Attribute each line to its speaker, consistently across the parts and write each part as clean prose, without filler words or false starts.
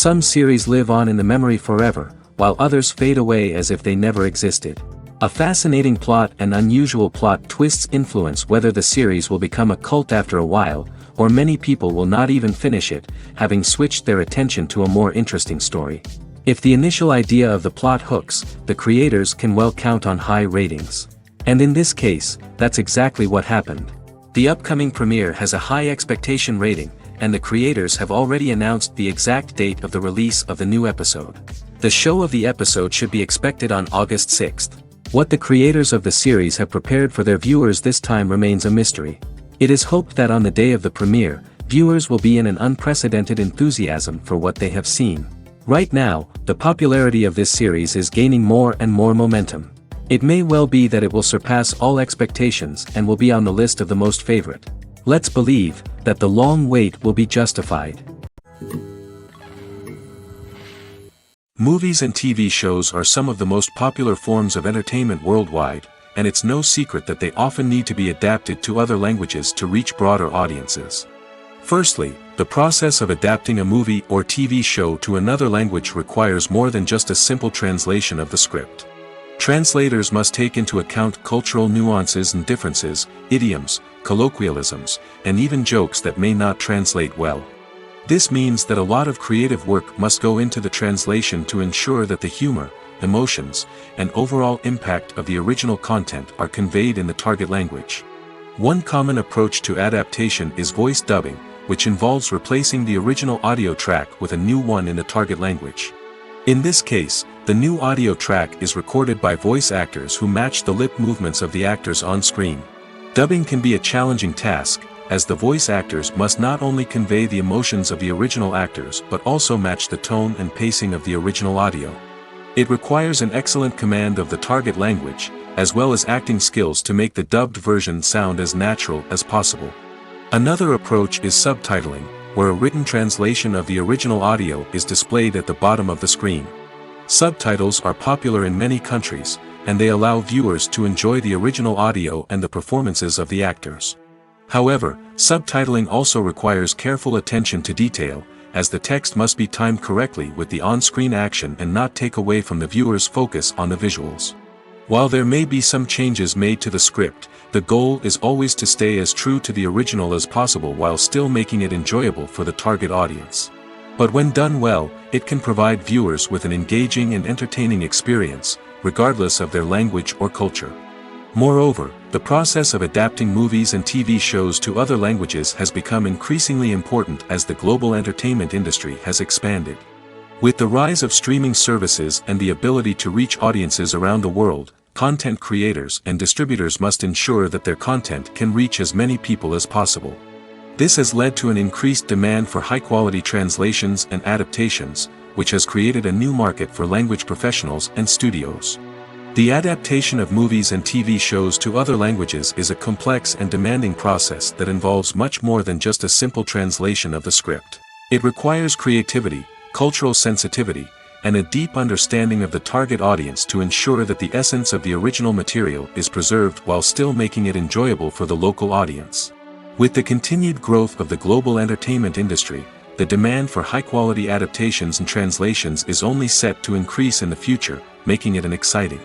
Speaker 1: Some series live on in the memory forever, while others fade away as if they never existed. A fascinating plot and unusual plot twists influence whether the series will become a cult after a while, or many people will not even finish it, having switched their attention to a more interesting story. If the initial idea of the plot hooks, the creators can well count on high ratings. And in this case, that's exactly what happened. The upcoming premiere has a high expectation rating, and the creators have already announced the exact date of the release of the new episode. The show of the episode should be expected on August 6th. What the creators of the series have prepared for their viewers this time remains a mystery. It is hoped that on the day of the premiere, viewers will be in an unprecedented enthusiasm for what they have seen. Right now, the popularity of this series is gaining more and more momentum. It may well be that it will surpass all expectations and will be on the list of the most favorite. Let's believe that the long wait will be justified. Movies and TV shows are some of the most popular forms of entertainment worldwide, and it's no secret that they often need to be adapted to other languages to reach broader audiences. Firstly, the process of adapting a movie or TV show to another language requires more than just a simple translation of the script. Translators must take into account cultural nuances and differences, idioms, colloquialisms, and even jokes that may not translate well. This means that a lot of creative work must go into the translation to ensure that the humor, emotions, and overall impact of the original content are conveyed in the target language. One common approach to adaptation is voice dubbing, which involves replacing the original audio track with a new one in the target language. In this case, the new audio track is recorded by voice actors who match the lip movements of the actors on screen. Dubbing can be a challenging task, as the voice actors must not only convey the emotions of the original actors but also match the tone and pacing of the original audio. It requires an excellent command of the target language, as well as acting skills to make the dubbed version sound as natural as possible. Another approach is subtitling, where a written translation of the original audio is displayed at the bottom of the screen. Subtitles are popular in many countries, and they allow viewers to enjoy the original audio and the performances of the actors. However, subtitling also requires careful attention to detail, as the text must be timed correctly with the on-screen action and not take away from the viewer's focus on the visuals. While there may be some changes made to the script, the goal is always to stay as true to the original as possible while still making it enjoyable for the target audience. But when done well, it can provide viewers with an engaging and entertaining experience, regardless of their language or culture. Moreover, the process of adapting movies and TV shows to other languages has become increasingly important as the global entertainment industry has expanded. With the rise of streaming services and the ability to reach audiences around the world, content creators and distributors must ensure that their content can reach as many people as possible. This has led to an increased demand for high-quality translations and adaptations, which has created a new market for language professionals and studios. The adaptation of movies and TV shows to other languages is a complex and demanding process that involves much more than just a simple translation of the script. It requires creativity, cultural sensitivity, and a deep understanding of the target audience to ensure that the essence of the original material is preserved while still making it enjoyable for the local audience. With the continued growth of the global entertainment industry, the demand for high-quality adaptations and translations is only set to increase in the future, making it an exciting.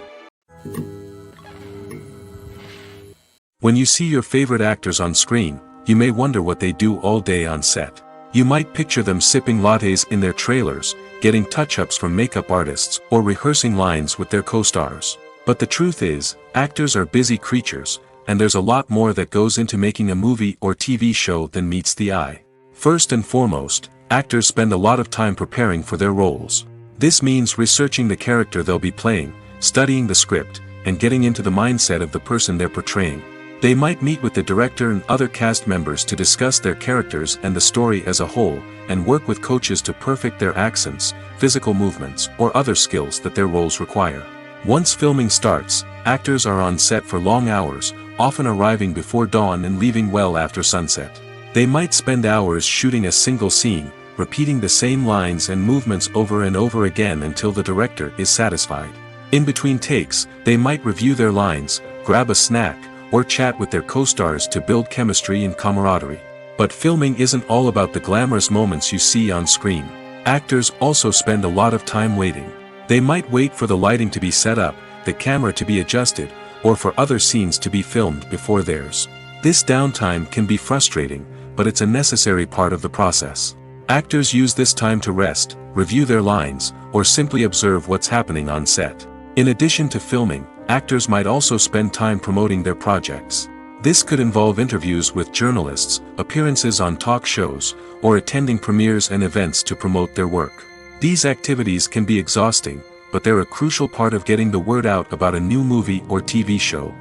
Speaker 1: When you see your favorite actors on screen, you may wonder what they do all day on set. You might picture them sipping lattes in their trailers, getting touch-ups from makeup artists, or rehearsing lines with their co-stars. But the truth is, actors are busy creatures, and there's a lot more that goes into making a movie or TV show than meets the eye. First and foremost, actors spend a lot of time preparing for their roles. This means researching the character they'll be playing, studying the script, and getting into the mindset of the person they're portraying. They might meet with the director and other cast members to discuss their characters and the story as a whole, and work with coaches to perfect their accents, physical movements, or other skills that their roles require. Once filming starts, actors are on set for long hours, often arriving before dawn and leaving well after sunset. They might spend hours shooting a single scene, repeating the same lines and movements over and over again until the director is satisfied. In between takes, they might review their lines, grab a snack, or chat with their co-stars to build chemistry and camaraderie. But filming isn't all about the glamorous moments you see on screen. Actors also spend a lot of time waiting. They might wait for the lighting to be set up, the camera to be adjusted, or for other scenes to be filmed before theirs. This downtime can be frustrating, but it's a necessary part of the process. Actors use this time to rest, review their lines, or simply observe what's happening on set. In addition to filming, actors might also spend time promoting their projects. This could involve interviews with journalists, appearances on talk shows, or attending premieres and events to promote their work. These activities can be exhausting, but they're a crucial part of getting the word out about a new movie or TV show.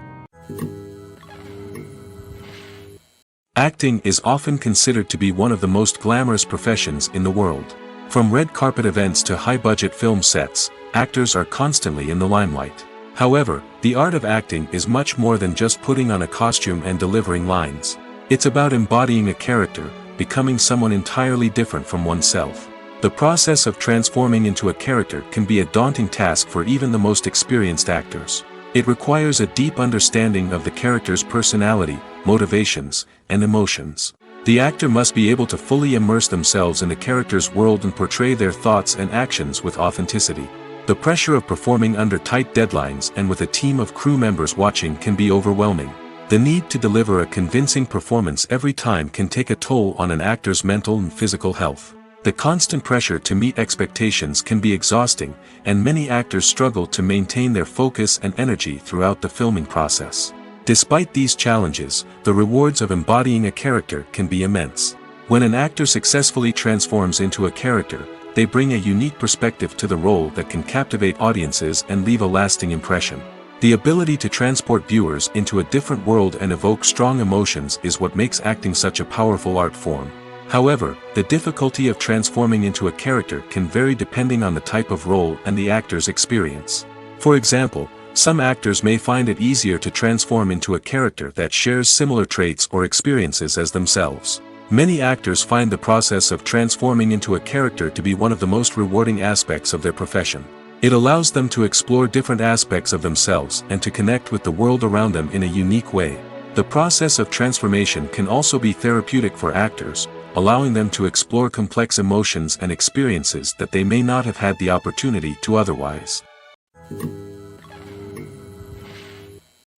Speaker 1: Acting is often considered to be one of the most glamorous professions in the world. From red carpet events to high-budget film sets, actors are constantly in the limelight. However, the art of acting is much more than just putting on a costume and delivering lines. It's about embodying a character, becoming someone entirely different from oneself. The process of transforming into a character can be a daunting task for even the most experienced actors. It requires a deep understanding of the character's personality, motivations, and emotions. The actor must be able to fully immerse themselves in the character's world and portray their thoughts and actions with authenticity. The pressure of performing under tight deadlines and with a team of crew members watching can be overwhelming. The need to deliver a convincing performance every time can take a toll on an actor's mental and physical health. The constant pressure to meet expectations can be exhausting, and many actors struggle to maintain their focus and energy throughout the filming process. Despite these challenges, the rewards of embodying a character can be immense. When an actor successfully transforms into a character, they bring a unique perspective to the role that can captivate audiences and leave a lasting impression. The ability to transport viewers into a different world and evoke strong emotions is what makes acting such a powerful art form. However, the difficulty of transforming into a character can vary depending on the type of role and the actor's experience. For example, some actors may find it easier to transform into a character that shares similar traits or experiences as themselves. Many actors find the process of transforming into a character to be one of the most rewarding aspects of their profession. It allows them to explore different aspects of themselves and to connect with the world around them in a unique way. The process of transformation can also be therapeutic for actors, allowing them to explore complex emotions and experiences that they may not have had the opportunity to otherwise.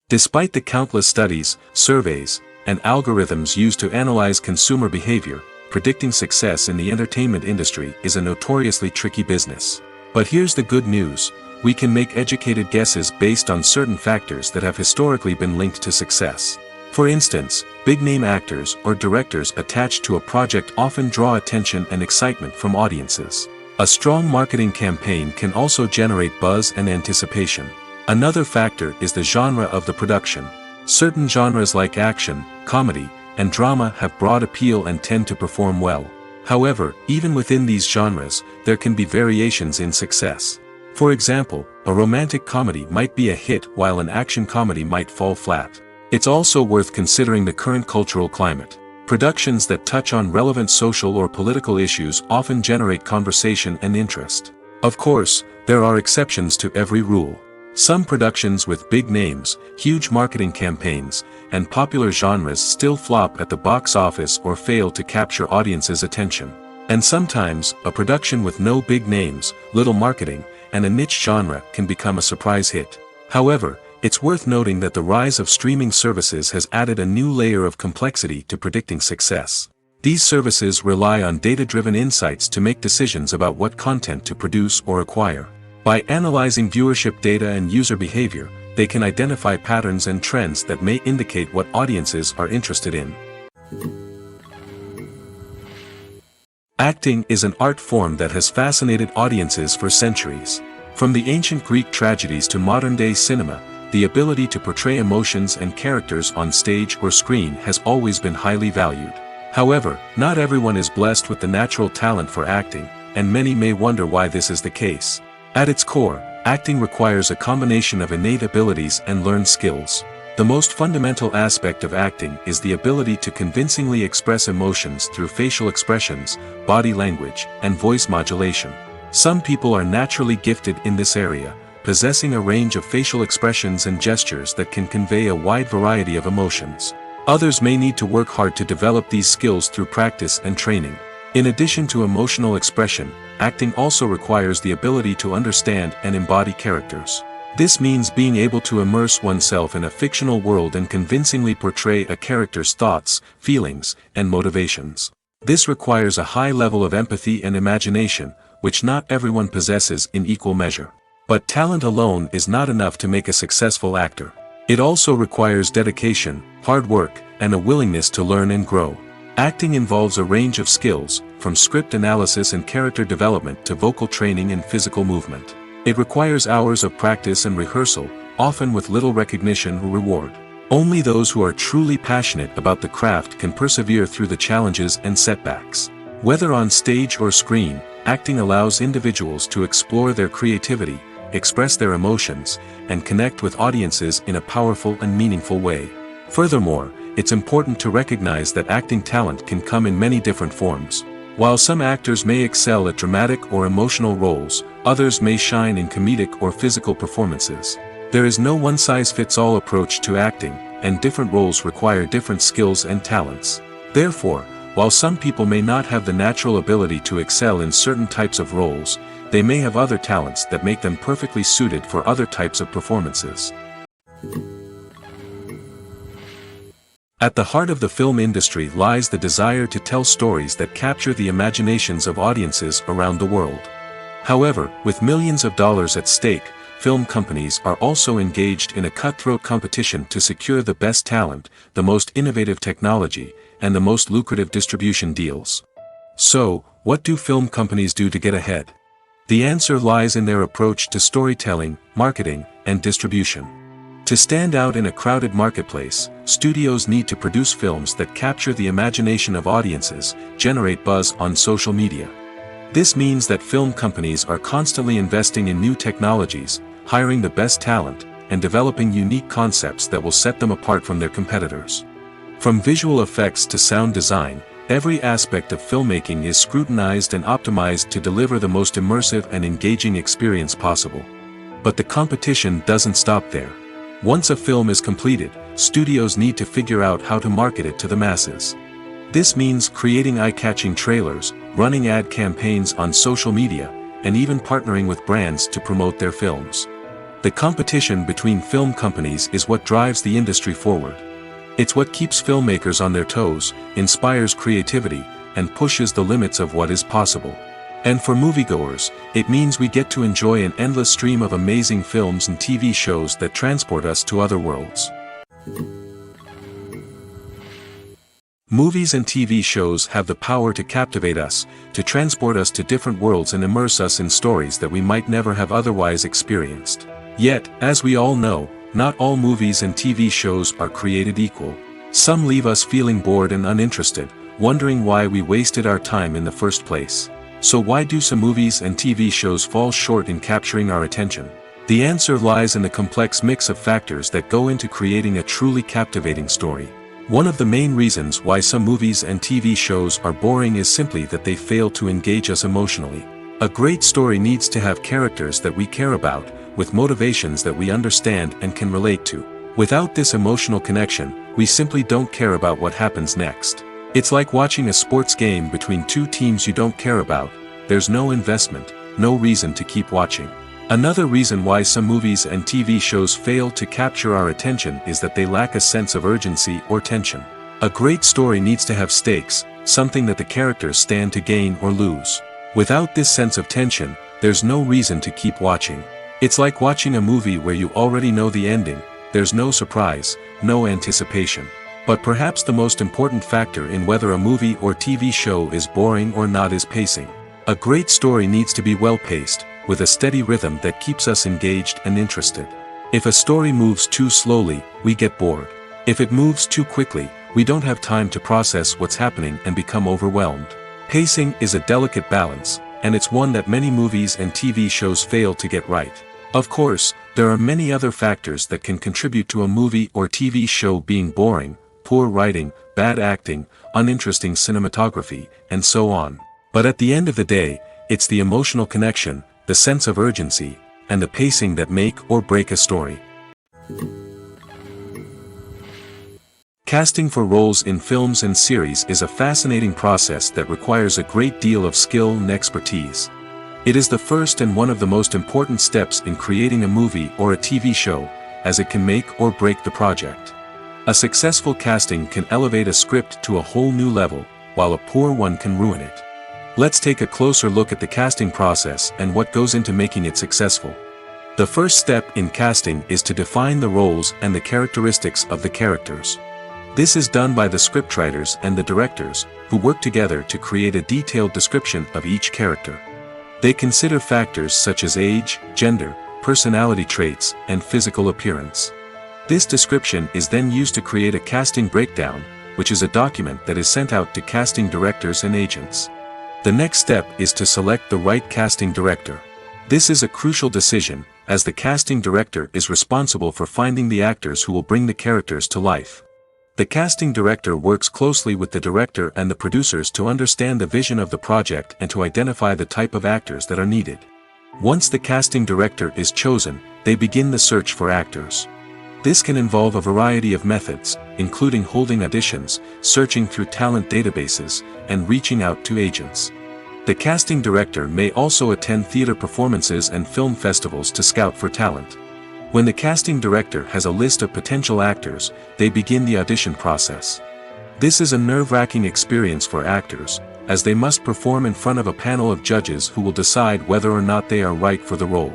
Speaker 1: Despite the countless studies, surveys, and algorithms used to analyze consumer behavior, predicting success in the entertainment industry is a notoriously tricky business. But here's the good news: we can make educated guesses based on certain factors that have historically been linked to success. For instance, big-name actors or directors attached to a project often draw attention and excitement from audiences. A strong marketing campaign can also generate buzz and anticipation. Another factor is the genre of the production. Certain genres like action, comedy, and drama have broad appeal and tend to perform well. However, even within these genres, there can be variations in success. For example, a romantic comedy might be a hit while an action comedy might fall flat. It's also worth considering the current cultural climate. Productions that touch on relevant social or political issues often generate conversation and interest. Of course, there are exceptions to every rule. Some productions with big names, huge marketing campaigns, and popular genres still flop at the box office or fail to capture audiences' attention. And sometimes, a production with no big names, little marketing, and a niche genre can become a surprise hit. However, it's worth noting that the rise of streaming services has added a new layer of complexity to predicting success. These services rely on data-driven insights to make decisions about what content to produce or acquire. By analyzing viewership data and user behavior, they can identify patterns and trends that may indicate what audiences are interested in. Acting is an art form that has fascinated audiences for centuries. From the ancient Greek tragedies to modern-day cinema, the ability to portray emotions and characters on stage or screen has always been highly valued. However, not everyone is blessed with the natural talent for acting, and many may wonder why this is the case. At its core, acting requires a combination of innate abilities and learned skills. The most fundamental aspect of acting is the ability to convincingly express emotions through facial expressions, body language, and voice modulation. Some people are naturally gifted in this area, possessing a range of facial expressions and gestures that can convey a wide variety of emotions. Others may need to work hard to develop these skills through practice and training. In addition to emotional expression, acting also requires the ability to understand and embody characters. This means being able to immerse oneself in a fictional world and convincingly portray a character's thoughts, feelings, and motivations. This requires a high level of empathy and imagination, which not everyone possesses in equal measure. But talent alone is not enough to make a successful actor. It also requires dedication, hard work, and a willingness to learn and grow. Acting involves a range of skills, from script analysis and character development to vocal training and physical movement. It requires hours of practice and rehearsal, often with little recognition or reward. Only those who are truly passionate about the craft can persevere through the challenges and setbacks. Whether on stage or screen, acting allows individuals to explore their creativity, express their emotions, and connect with audiences in a powerful and meaningful way. Furthermore, it's important to recognize that acting talent can come in many different forms. While some actors may excel at dramatic or emotional roles, others may shine in comedic or physical performances. There is no one-size-fits-all approach to acting, and different roles require different skills and talents. Therefore, while some people may not have the natural ability to excel in certain types of roles, they may have other talents that make them perfectly suited for other types of performances. At the heart of the film industry lies the desire to tell stories that capture the imaginations of audiences around the world. However, with millions of dollars at stake, film companies are also engaged in a cutthroat competition to secure the best talent, the most innovative technology, and the most lucrative distribution deals. So, what do film companies do to get ahead? The answer lies in their approach to storytelling, marketing, and distribution. To stand out in a crowded marketplace, studios need to produce films that capture the imagination of audiences, generate buzz on social media. This means that film companies are constantly investing in new technologies, hiring the best talent, and developing unique concepts that will set them apart from their competitors. From visual effects to sound design, every aspect of filmmaking is scrutinized and optimized to deliver the most immersive and engaging experience possible. But the competition doesn't stop there. Once a film is completed, studios need to figure out how to market it to the masses. This means creating eye-catching trailers, running ad campaigns on social media, and even partnering with brands to promote their films. The competition between film companies is what drives the industry forward. It's what keeps filmmakers on their toes, inspires creativity, and pushes the limits of what is possible. And for moviegoers, it means we get to enjoy an endless stream of amazing films and TV shows that transport us to other worlds. Movies and TV shows have the power to captivate us, to transport us to different worlds and immerse us in stories that we might never have otherwise experienced. Yet, as we all know, not all movies and TV shows are created equal. Some leave us feeling bored and uninterested, wondering why we wasted our time in the first place. So why do some movies and TV shows fall short in capturing our attention? The answer lies in the complex mix of factors that go into creating a truly captivating story. One of the main reasons why some movies and TV shows are boring is simply that they fail to engage us emotionally. A great story needs to have characters that we care about, with motivations that we understand and can relate to. Without this emotional connection, we simply don't care about what happens next. It's like watching a sports game between two teams you don't care about. There's no investment, no reason to keep watching. Another reason why some movies and TV shows fail to capture our attention is that they lack a sense of urgency or tension. A great story needs to have stakes, something that the characters stand to gain or lose. Without this sense of tension, there's no reason to keep watching. It's like watching a movie where you already know the ending. There's no surprise, no anticipation. But perhaps the most important factor in whether a movie or TV show is boring or not is pacing. A great story needs to be well-paced, with a steady rhythm that keeps us engaged and interested. If a story moves too slowly, we get bored. If it moves too quickly, we don't have time to process what's happening and become overwhelmed. Pacing is a delicate balance, and it's one that many movies and TV shows fail to get right. Of course, there are many other factors that can contribute to a movie or TV show being boring: poor writing, bad acting, uninteresting cinematography, and so on. But at the end of the day, it's the emotional connection, the sense of urgency, and the pacing that make or break a story. Casting for roles in films and series is a fascinating process that requires a great deal of skill and expertise. It is the first and one of the most important steps in creating a movie or a TV show, as it can make or break the project. A successful casting can elevate a script to a whole new level, while a poor one can ruin it. Let's take a closer look at the casting process and what goes into making it successful. The first step in casting is to define the roles and the characteristics of the characters. This is done by the scriptwriters and the directors, who work together to create a detailed description of each character. They consider factors such as age, gender, personality traits, and physical appearance. This description is then used to create a casting breakdown, which is a document that is sent out to casting directors and agents. The next step is to select the right casting director. This is a crucial decision, as the casting director is responsible for finding the actors who will bring the characters to life. The casting director works closely with the director and the producers to understand the vision of the project and to identify the type of actors that are needed. Once the casting director is chosen, they begin the search for actors. This can involve a variety of methods, including holding auditions, searching through talent databases, and reaching out to agents. The casting director may also attend theater performances and film festivals to scout for talent. When the casting director has a list of potential actors, they begin the audition process. This is a nerve-wracking experience for actors, as they must perform in front of a panel of judges who will decide whether or not they are right for the role.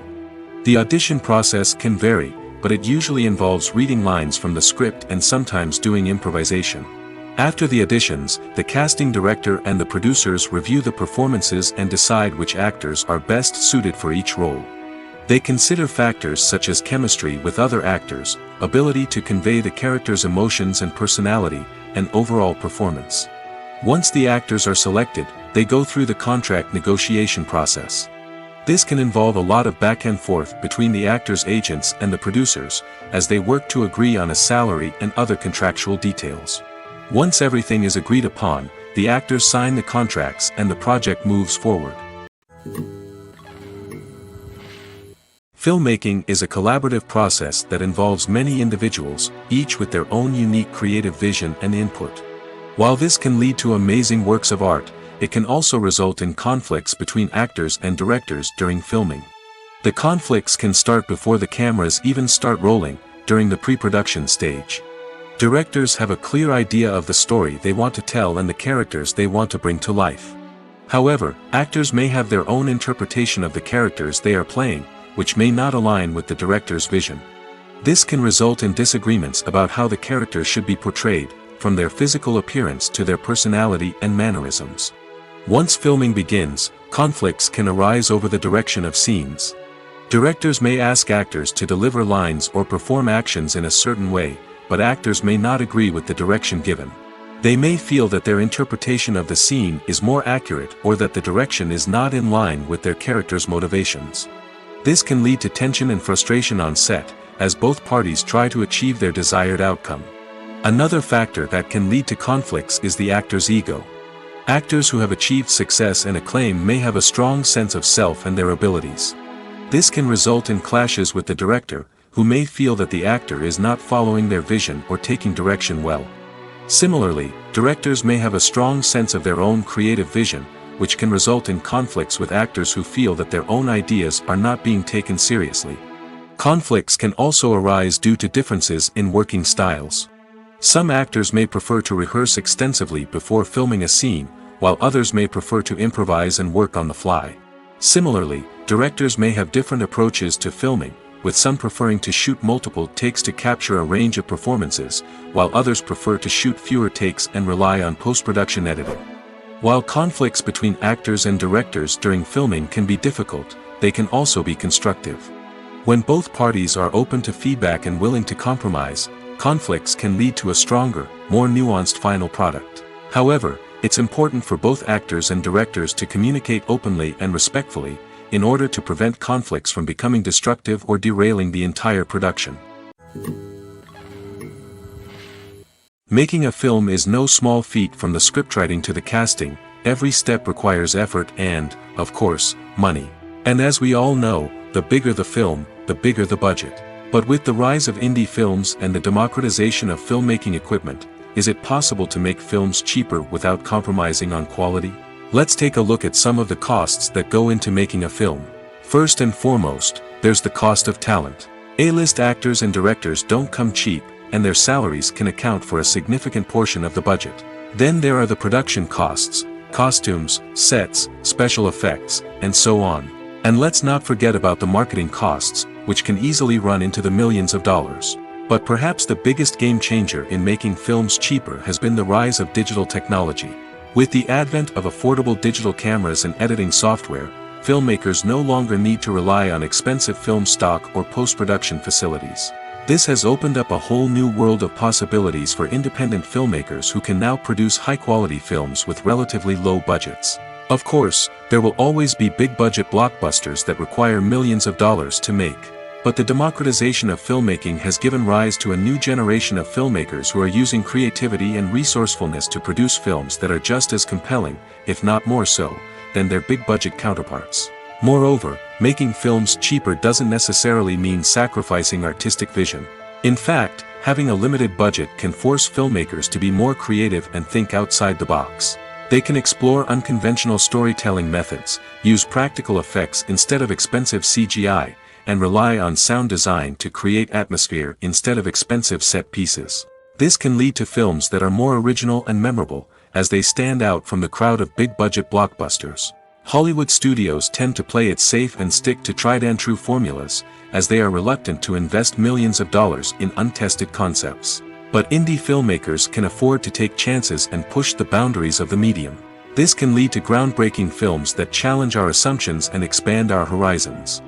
Speaker 1: The audition process can vary, but it usually involves reading lines from the script and sometimes doing improvisation. After the auditions, the casting director and the producers review the performances and decide which actors are best suited for each role. They consider factors such as chemistry with other actors, ability to convey the character's emotions and personality, and overall performance. Once the actors are selected, they go through the contract negotiation process. This can involve a lot of back and forth between the actors' agents and the producers, as they work to agree on a salary and other contractual details. Once everything is agreed upon, the actors sign the contracts and the project moves forward. Filmmaking is a collaborative process that involves many individuals, each with their own unique creative vision and input. While this can lead to amazing works of art, it can also result in conflicts between actors and directors during filming. The conflicts can start before the cameras even start rolling, during the pre-production stage. Directors have a clear idea of the story they want to tell and the characters they want to bring to life. However, actors may have their own interpretation of the characters they are playing, which may not align with the director's vision. This can result in disagreements about how the characters should be portrayed, from their physical appearance to their personality and mannerisms. Once filming begins, conflicts can arise over the direction of scenes. Directors may ask actors to deliver lines or perform actions in a certain way, but actors may not agree with the direction given. They may feel that their interpretation of the scene is more accurate or that the direction is not in line with their character's motivations. This can lead to tension and frustration on set, as both parties try to achieve their desired outcome. Another factor that can lead to conflicts is the actor's ego. Actors who have achieved success and acclaim may have a strong sense of self and their abilities. This can result in clashes with the director, who may feel that the actor is not following their vision or taking direction well. Similarly, directors may have a strong sense of their own creative vision, which can result in conflicts with actors who feel that their own ideas are not being taken seriously. Conflicts can also arise due to differences in working styles. Some actors may prefer to rehearse extensively before filming a scene, while others may prefer to improvise and work on the fly. Similarly, directors may have different approaches to filming, with some preferring to shoot multiple takes to capture a range of performances, while others prefer to shoot fewer takes and rely on post-production editing. While conflicts between actors and directors during filming can be difficult, they can also be constructive. When both parties are open to feedback and willing to compromise, conflicts can lead to a stronger, more nuanced final product. However, it's important for both actors and directors to communicate openly and respectfully, in order to prevent conflicts from becoming destructive or derailing the entire production. Making a film is no small feat. From the scriptwriting to the casting, every step requires effort and, of course, money. And as we all know, the bigger the film, the bigger the budget. But with the rise of indie films and the democratization of filmmaking equipment, is it possible to make films cheaper without compromising on quality? Let's take a look at some of the costs that go into making a film. First and foremost, there's the cost of talent. A-list actors and directors don't come cheap, and their salaries can account for a significant portion of the budget. Then there are the production costs, costumes, sets, special effects, and so on. And let's not forget about the marketing costs, which can easily run into the millions of dollars. But perhaps the biggest game changer in making films cheaper has been the rise of digital technology. With the advent of affordable digital cameras and editing software, filmmakers no longer need to rely on expensive film stock or post-production facilities. This has opened up a whole new world of possibilities for independent filmmakers who can now produce high-quality films with relatively low budgets. Of course, there will always be big-budget blockbusters that require millions of dollars to make. But the democratization of filmmaking has given rise to a new generation of filmmakers who are using creativity and resourcefulness to produce films that are just as compelling, if not more so, than their big-budget counterparts. Moreover, making films cheaper doesn't necessarily mean sacrificing artistic vision. In fact, having a limited budget can force filmmakers to be more creative and think outside the box. They can explore unconventional storytelling methods, use practical effects instead of expensive CGI, and rely on sound design to create atmosphere instead of expensive set pieces. This can lead to films that are more original and memorable, as they stand out from the crowd of big-budget blockbusters. Hollywood studios tend to play it safe and stick to tried-and-true formulas, as they are reluctant to invest millions of dollars in untested concepts. But indie filmmakers can afford to take chances and push the boundaries of the medium. This can lead to groundbreaking films that challenge our assumptions and expand our horizons.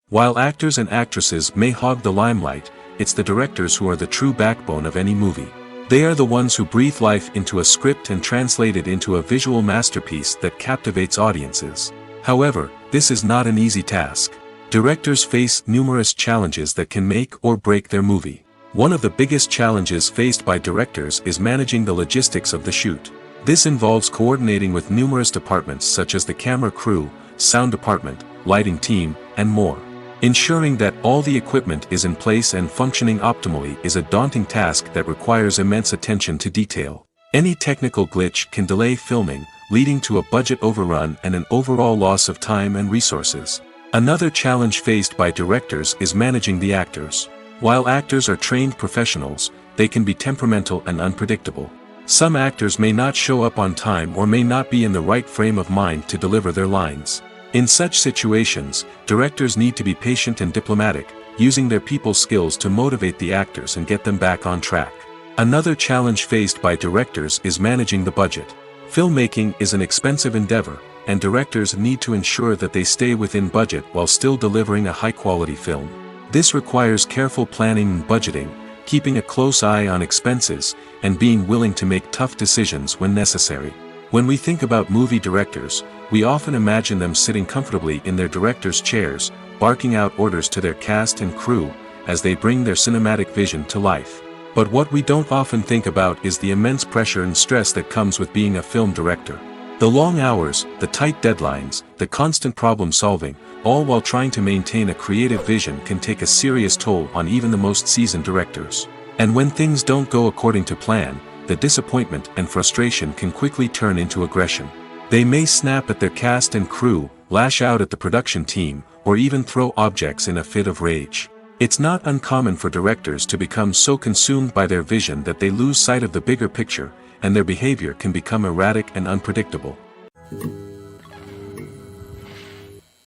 Speaker 1: While actors and actresses may hog the limelight, it's the directors who are the true backbone of any movie. They are the ones who breathe life into a script and translate it into a visual masterpiece that captivates audiences. However, this is not an easy task. Directors face numerous challenges that can make or break their movie. One of the biggest challenges faced by directors is managing the logistics of the shoot. This involves coordinating with numerous departments such as the camera crew, sound department, lighting team, and more. Ensuring that all the equipment is in place and functioning optimally is a daunting task that requires immense attention to detail. Any technical glitch can delay filming, leading to a budget overrun and an overall loss of time and resources. Another challenge faced by directors is managing the actors. While actors are trained professionals, they can be temperamental and unpredictable. Some actors may not show up on time or may not be in the right frame of mind to deliver their lines. In such situations, directors need to be patient and diplomatic, using their people skills to motivate the actors and get them back on track. Another challenge faced by directors is managing the budget. Filmmaking is an expensive endeavor, and directors need to ensure that they stay within budget while still delivering a high-quality film. This requires careful planning and budgeting, keeping a close eye on expenses, and being willing to make tough decisions when necessary. When we think about movie directors, we often imagine them sitting comfortably in their director's chairs, barking out orders to their cast and crew, as they bring their cinematic vision to life. But what we don't often think about is the immense pressure and stress that comes with being a film director. The long hours, the tight deadlines, the constant problem solving, all while trying to maintain a creative vision can take a serious toll on even the most seasoned directors. And when things don't go according to plan, the disappointment and frustration can quickly turn into aggression. They may snap at their cast and crew, lash out at the production team, or even throw objects in a fit of rage. It's not uncommon for directors to become so consumed by their vision that they lose sight of the bigger picture, and their behavior can become erratic and unpredictable.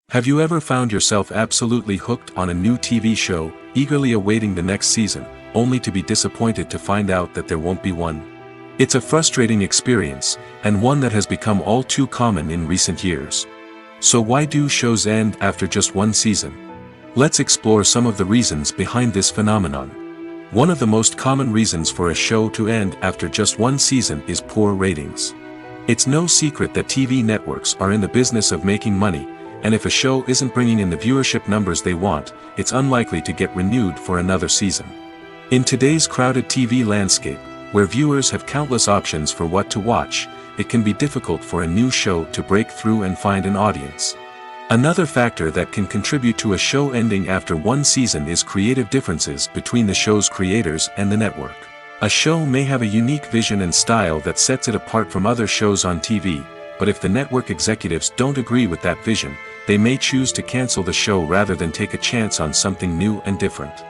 Speaker 1: Have you ever found yourself absolutely hooked on a new TV show, eagerly awaiting the next season, only to be disappointed to find out that there won't be one? It's a frustrating experience, and one that has become all too common in recent years. So why do shows end after just one season? Let's explore some of the reasons behind this phenomenon. One of the most common reasons for a show to end after just one season is poor ratings. It's no secret that TV networks are in the business of making money, and if a show isn't bringing in the viewership numbers they want, it's unlikely to get renewed for another season. In today's crowded TV landscape, where viewers have countless options for what to watch, it can be difficult for a new show to break through and find an audience. Another factor that can contribute to a show ending after one season is creative differences between the show's creators and the network. A show may have a unique vision and style that sets it apart from other shows on TV, but if the network executives don't agree with that vision, they may choose to cancel the show rather than take a chance on something new and different.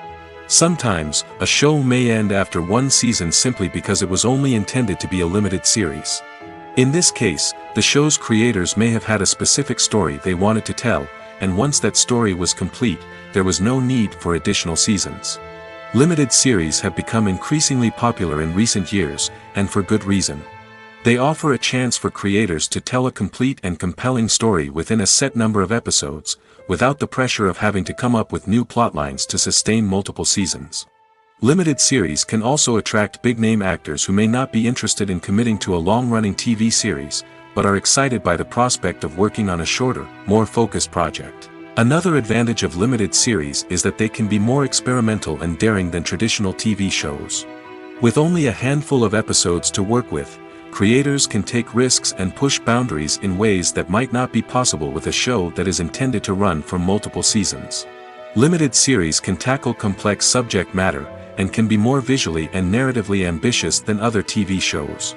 Speaker 1: Sometimes, a show may end after one season simply because it was only intended to be a limited series. In this case, the show's creators may have had a specific story they wanted to tell, and once that story was complete, there was no need for additional seasons. Limited series have become increasingly popular in recent years, and for good reason. They offer a chance for creators to tell a complete and compelling story within a set number of episodes, without the pressure of having to come up with new plotlines to sustain multiple seasons. Limited series can also attract big-name actors who may not be interested in committing to a long-running TV series, but are excited by the prospect of working on a shorter, more focused project. Another advantage of limited series is that they can be more experimental and daring than traditional TV shows. With only a handful of episodes to work with, creators can take risks and push boundaries in ways that might not be possible with a show that is intended to run for multiple seasons. Limited series can tackle complex subject matter, and can be more visually and narratively ambitious than other TV shows.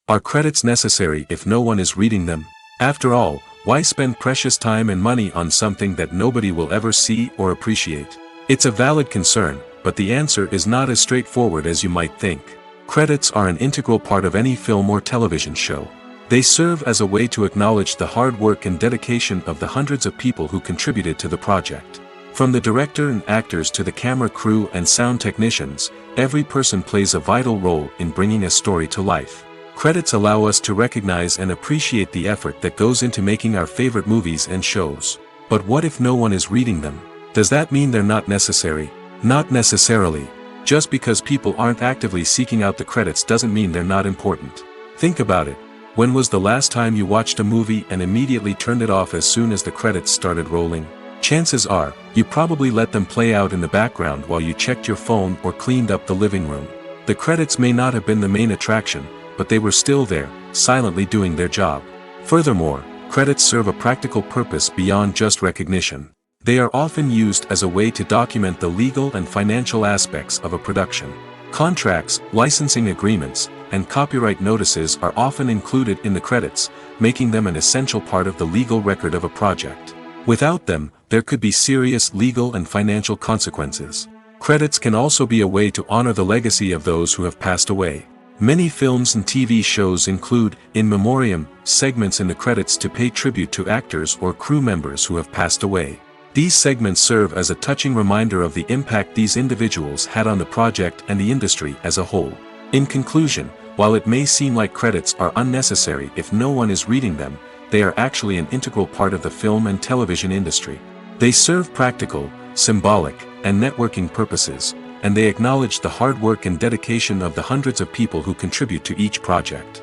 Speaker 1: Are credits necessary if no one is reading them? After all, why spend precious time and money on something that nobody will ever see or appreciate? It's a valid concern, but the answer is not as straightforward as you might think. Credits are an integral part of any film or television show. They serve as a way to acknowledge the hard work and dedication of the hundreds of people who contributed to the project. From the director and actors to the camera crew and sound technicians, every person plays a vital role in bringing a story to life. Credits allow us to recognize and appreciate the effort that goes into making our favorite movies and shows. But what if no one is reading them? Does that mean they're not necessary? Not necessarily. Just because people aren't actively seeking out the credits doesn't mean they're not important. Think about it. When was the last time you watched a movie and immediately turned it off as soon as the credits started rolling? Chances are, you probably let them play out in the background while you checked your phone or cleaned up the living room. The credits may not have been the main attraction, but they were still there, silently doing their job. Furthermore, credits serve a practical purpose beyond just recognition. They are often used as a way to document the legal and financial aspects of a production. Contracts, licensing agreements, and copyright notices are often included in the credits, making them an essential part of the legal record of a project. Without them, there could be serious legal and financial consequences. Credits can also be a way to honor the legacy of those who have passed away. Many films and TV shows include, in memoriam, segments in the credits to pay tribute to actors or crew members who have passed away. These segments serve as a touching reminder of the impact these individuals had on the project and the industry as a whole. In conclusion, while it may seem like credits are unnecessary if no one is reading them, they are actually an integral part of the film and television industry. They serve practical, symbolic, and networking purposes, and they acknowledge the hard work and dedication of the hundreds of people who contribute to each project.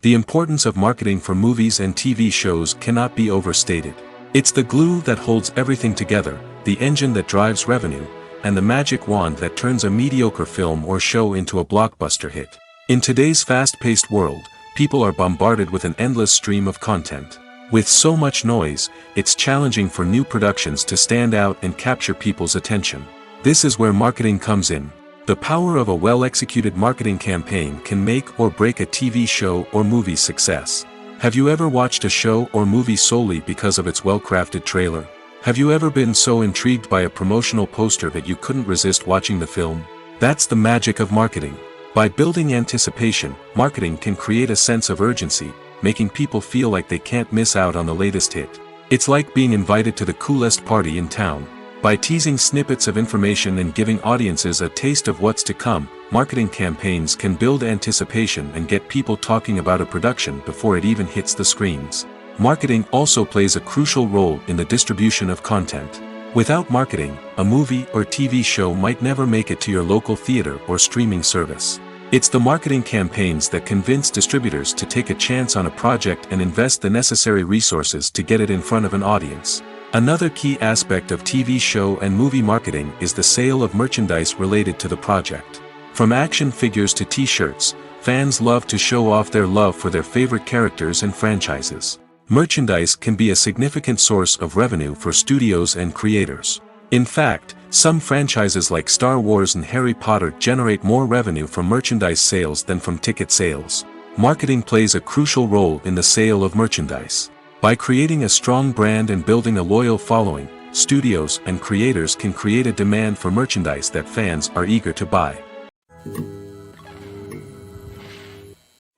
Speaker 1: The importance of marketing for movies and TV shows cannot be overstated. It's the glue that holds everything together, the engine that drives revenue, and the magic wand that turns a mediocre film or show into a blockbuster hit. In today's fast-paced world, people are bombarded with an endless stream of content. With so much noise, it's challenging for new productions to stand out and capture people's attention. This is where marketing comes in. The power of a well-executed marketing campaign can make or break a TV show or movie's success. Have you ever watched a show or movie solely because of its well-crafted trailer? Have you ever been so intrigued by a promotional poster that you couldn't resist watching the film? That's the magic of marketing. By building anticipation, marketing can create a sense of urgency, making people feel like they can't miss out on the latest hit. It's like being invited to the coolest party in town. By teasing snippets of information and giving audiences a taste of what's to come, marketing campaigns can build anticipation and get people talking about a production before it even hits the screens. Marketing also plays a crucial role in the distribution of content. Without marketing, a movie or TV show might never make it to your local theater or streaming service. It's the marketing campaigns that convince distributors to take a chance on a project and invest the necessary resources to get it in front of an audience. Another key aspect of TV show and movie marketing is the sale of merchandise related to the project. From action figures to t-shirts, fans love to show off their love for their favorite characters and franchises. Merchandise can be a significant source of revenue for studios and creators. In fact, some franchises like Star Wars and Harry Potter generate more revenue from merchandise sales than from ticket sales. Marketing plays a crucial role in the sale of merchandise. By creating a strong brand and building a loyal following, studios and creators can create a demand for merchandise that fans are eager to buy.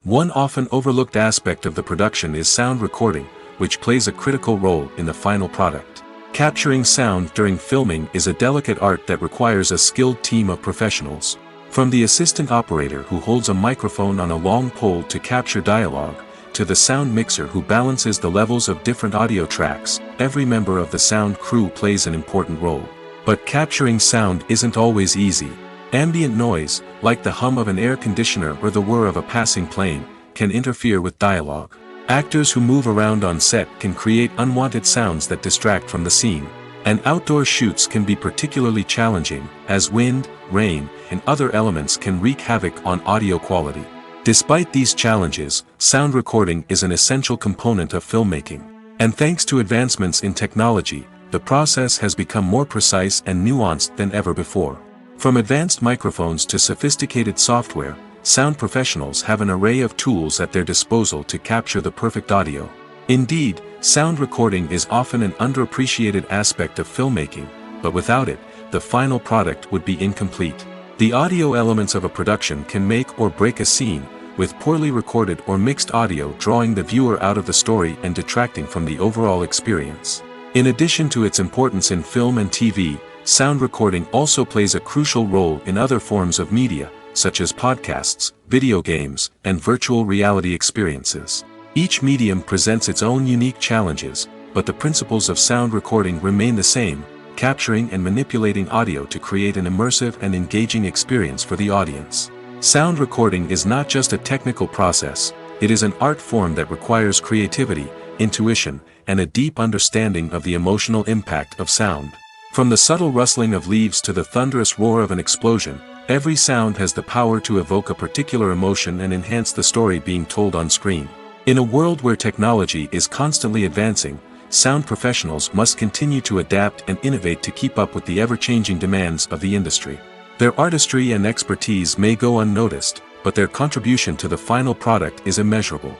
Speaker 1: One often overlooked aspect of the production is sound recording, which plays a critical role in the final product. Capturing sound during filming is a delicate art that requires a skilled team of professionals. From the assistant operator who holds a microphone on a long pole to capture dialogue, to the sound mixer who balances the levels of different audio tracks, every member of the sound crew plays an important role. But capturing sound isn't always easy. Ambient noise, like the hum of an air conditioner or the whir of a passing plane, can interfere with dialogue. Actors who move around on set can create unwanted sounds that distract from the scene. And outdoor shoots can be particularly challenging, as wind, rain, and other elements can wreak havoc on audio quality. Despite these challenges, sound recording is an essential component of filmmaking. And thanks to advancements in technology, the process has become more precise and nuanced than ever before. From advanced microphones to sophisticated software, sound professionals have an array of tools at their disposal to capture the perfect audio. Indeed, sound recording is often an underappreciated aspect of filmmaking, but without it, the final product would be incomplete. The audio elements of a production can make or break a scene, with poorly recorded or mixed audio drawing the viewer out of the story and detracting from the overall experience. In addition to its importance in film and TV, sound recording also plays a crucial role in other forms of media, such as podcasts, video games, and virtual reality experiences. Each medium presents its own unique challenges, but the principles of sound recording remain the same, capturing and manipulating audio to create an immersive and engaging experience for the audience. Sound recording is not just a technical process, it is an art form that requires creativity, intuition, and a deep understanding of the emotional impact of sound. From the subtle rustling of leaves to the thunderous roar of an explosion, every sound has the power to evoke a particular emotion and enhance the story being told on screen. In a world where technology is constantly advancing, sound professionals must continue to adapt and innovate to keep up with the ever-changing demands of the industry. Their artistry and expertise may go unnoticed, but their contribution to the final product is immeasurable.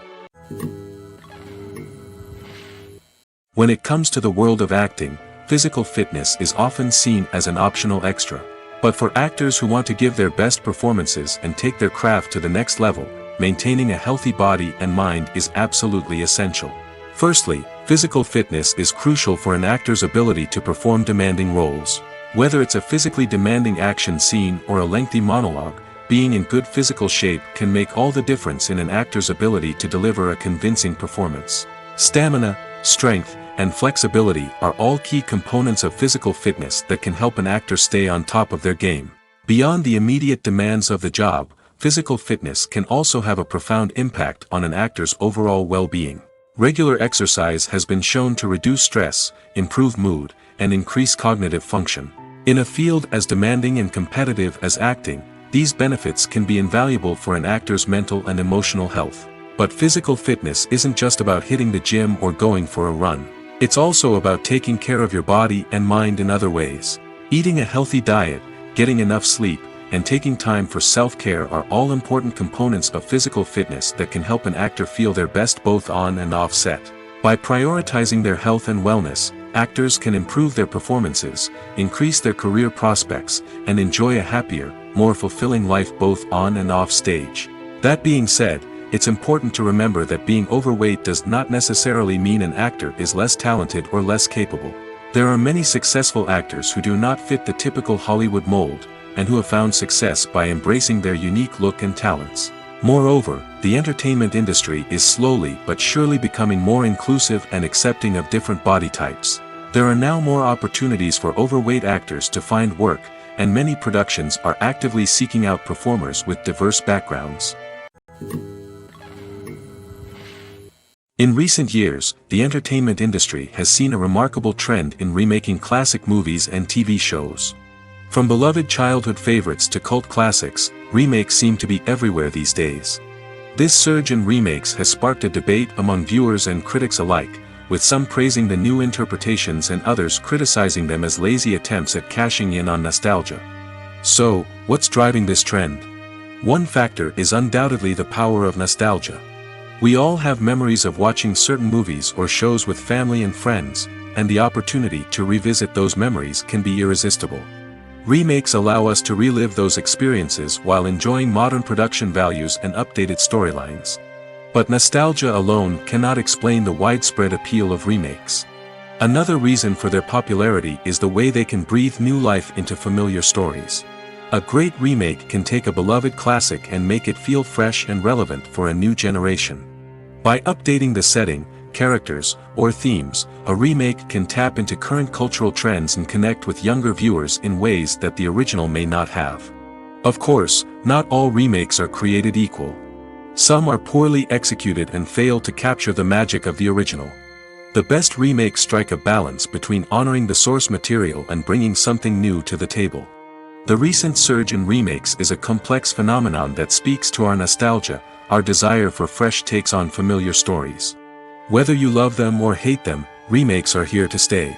Speaker 1: When it comes to the world of acting, physical fitness is often seen as an optional extra. But for actors who want to give their best performances and take their craft to the next level, maintaining a healthy body and mind is absolutely essential. Firstly, physical fitness is crucial for an actor's ability to perform demanding roles. Whether it's a physically demanding action scene or a lengthy monologue, being in good physical shape can make all the difference in an actor's ability to deliver a convincing performance. Stamina, strength, and flexibility are all key components of physical fitness that can help an actor stay on top of their game. Beyond the immediate demands of the job, physical fitness can also have a profound impact on an actor's overall well-being. Regular exercise has been shown to reduce stress, improve mood, and increase cognitive function. In a field as demanding and competitive as acting, these benefits can be invaluable for an actor's mental and emotional health. But physical fitness isn't just about hitting the gym or going for a run. It's also about taking care of your body and mind in other ways. Eating a healthy diet, getting enough sleep, and taking time for self-care are all important components of physical fitness that can help an actor feel their best both on and off set. By prioritizing their health and wellness, actors can improve their performances, increase their career prospects, and enjoy a happier, more fulfilling life both on and off stage. That being said, it's important to remember that being overweight does not necessarily mean an actor is less talented or less capable. There are many successful actors who do not fit the typical Hollywood mold, and who have found success by embracing their unique look and talents. Moreover, the entertainment industry is slowly but surely becoming more inclusive and accepting of different body types. There are now more opportunities for overweight actors to find work, and many productions are actively seeking out performers with diverse backgrounds. In recent years, the entertainment industry has seen a remarkable trend in remaking classic movies and TV shows. From beloved childhood favorites to cult classics, remakes seem to be everywhere these days. This surge in remakes has sparked a debate among viewers and critics alike, with some praising the new interpretations and others criticizing them as lazy attempts at cashing in on nostalgia. So, what's driving this trend? One factor is undoubtedly the power of nostalgia. We all have memories of watching certain movies or shows with family and friends, and the opportunity to revisit those memories can be irresistible. Remakes allow us to relive those experiences while enjoying modern production values and updated storylines. But nostalgia alone cannot explain the widespread appeal of remakes. Another reason for their popularity is the way they can breathe new life into familiar stories. A great remake can take a beloved classic and make it feel fresh and relevant for a new generation. By updating the setting, characters, or themes, a remake can tap into current cultural trends and connect with younger viewers in ways that the original may not have. Of course, not all remakes are created equal. Some are poorly executed and fail to capture the magic of the original. The best remakes strike a balance between honoring the source material and bringing something new to the table. The recent surge in remakes is a complex phenomenon that speaks to our nostalgia, our desire for fresh takes on familiar stories. Whether you love them or hate them, remakes are here to stay.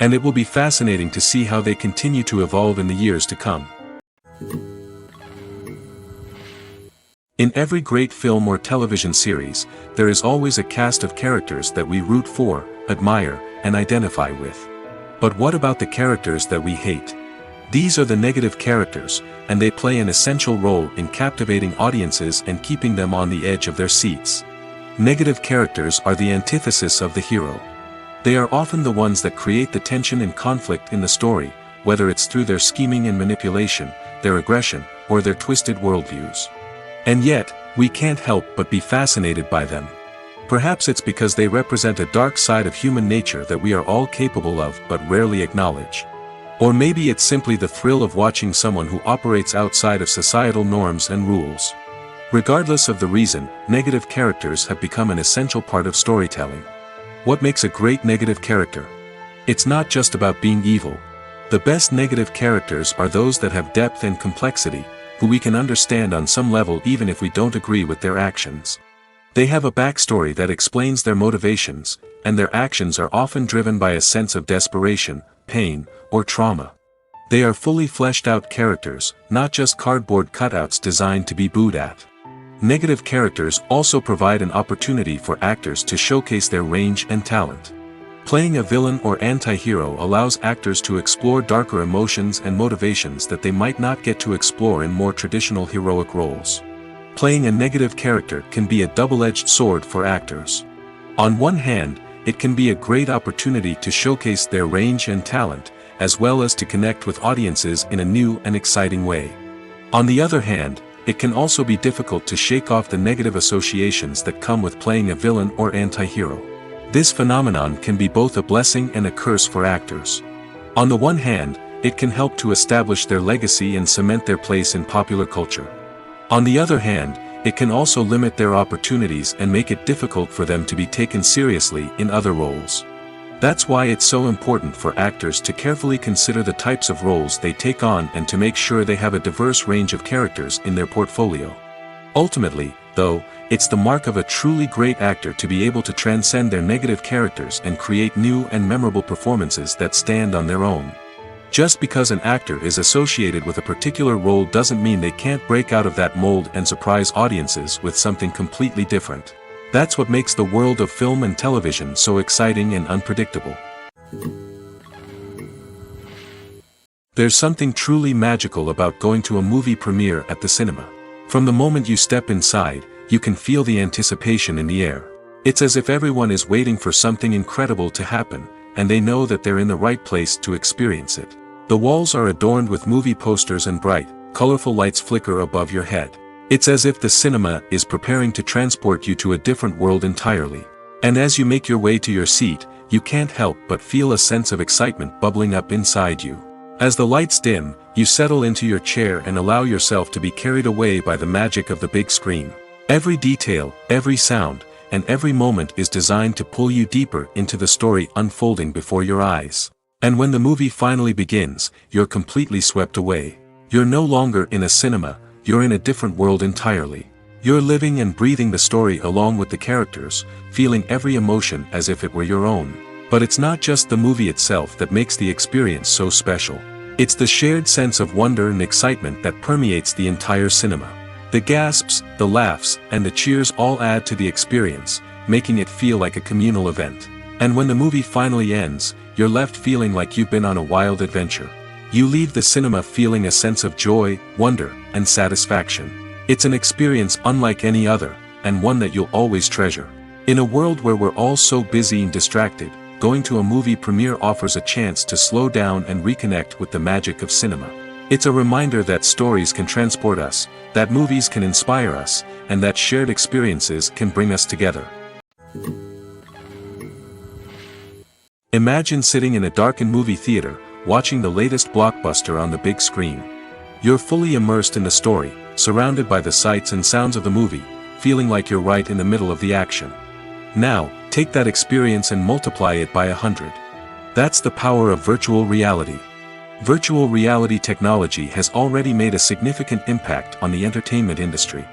Speaker 1: And it will be fascinating to see how they continue to evolve in the years to come. In every great film or television series, there is always a cast of characters that we root for, admire, and identify with. But what about the characters that we hate? These are the negative characters, and they play an essential role in captivating audiences and keeping them on the edge of their seats. Negative characters are the antithesis of the hero. They are often the ones that create the tension and conflict in the story, whether it's through their scheming and manipulation, their aggression, or their twisted worldviews. And yet, we can't help but be fascinated by them. Perhaps it's because they represent a dark side of human nature that we are all capable of but rarely acknowledge. Or maybe it's simply the thrill of watching someone who operates outside of societal norms and rules. Regardless of the reason, negative characters have become an essential part of storytelling. What makes a great negative character? It's not just about being evil. The best negative characters are those that have depth and complexity, who we can understand on some level even if we don't agree with their actions. They have a backstory that explains their motivations, and their actions are often driven by a sense of desperation, pain, or trauma. They are fully fleshed out characters, not just cardboard cutouts designed to be booed at. Negative characters also provide an opportunity for actors to showcase their range and talent. Playing a villain or anti-hero allows actors to explore darker emotions and motivations that they might not get to explore in more traditional heroic roles. Playing a negative character can be a double-edged sword for actors. On one hand, it can be a great opportunity to showcase their range and talent, as well as to connect with audiences in a new and exciting way. On the other hand, it can also be difficult to shake off the negative associations that come with playing a villain or anti-hero. This phenomenon can be both a blessing and a curse for actors. On the one hand, it can help to establish their legacy and cement their place in popular culture. On the other hand, it can also limit their opportunities and make it difficult for them to be taken seriously in other roles. That's why it's so important for actors to carefully consider the types of roles they take on and to make sure they have a diverse range of characters in their portfolio. Ultimately, though, it's the mark of a truly great actor to be able to transcend their negative characters and create new and memorable performances that stand on their own. Just because an actor is associated with a particular role doesn't mean they can't break out of that mold and surprise audiences with something completely different. That's what makes the world of film and television so exciting and unpredictable. There's something truly magical about going to a movie premiere at the cinema. From the moment you step inside, you can feel the anticipation in the air. It's as if everyone is waiting for something incredible to happen, and they know that they're in the right place to experience it. The walls are adorned with movie posters and bright, colorful lights flicker above your head. It's as if the cinema is preparing to transport you to a different world entirely. And as you make your way to your seat, you can't help but feel a sense of excitement bubbling up inside you. As the lights dim, you settle into your chair and allow yourself to be carried away by the magic of the big screen. Every detail, every sound, and every moment is designed to pull you deeper into the story unfolding before your eyes. And when the movie finally begins, you're completely swept away. You're no longer in a cinema, you're in a different world entirely. You're living and breathing the story along with the characters, feeling every emotion as if it were your own. But it's not just the movie itself that makes the experience so special. It's the shared sense of wonder and excitement that permeates the entire cinema. The gasps, the laughs, and the cheers all add to the experience, making it feel like a communal event. And when the movie finally ends, you're left feeling like you've been on a wild adventure. You leave the cinema feeling a sense of joy, wonder, and satisfaction. It's an experience unlike any other, and one that you'll always treasure. In a world where we're all so busy and distracted, going to a movie premiere offers a chance to slow down and reconnect with the magic of cinema. It's a reminder that stories can transport us, that movies can inspire us, and that shared experiences can bring us together. Imagine sitting in a darkened movie theater, watching the latest blockbuster on the big screen. You're fully immersed in the story, surrounded by the sights and sounds of the movie, feeling like you're right in the middle of the action. Now, take that experience and multiply it by 100. That's the power of virtual reality. Virtual reality technology has already made a significant impact on the entertainment industry.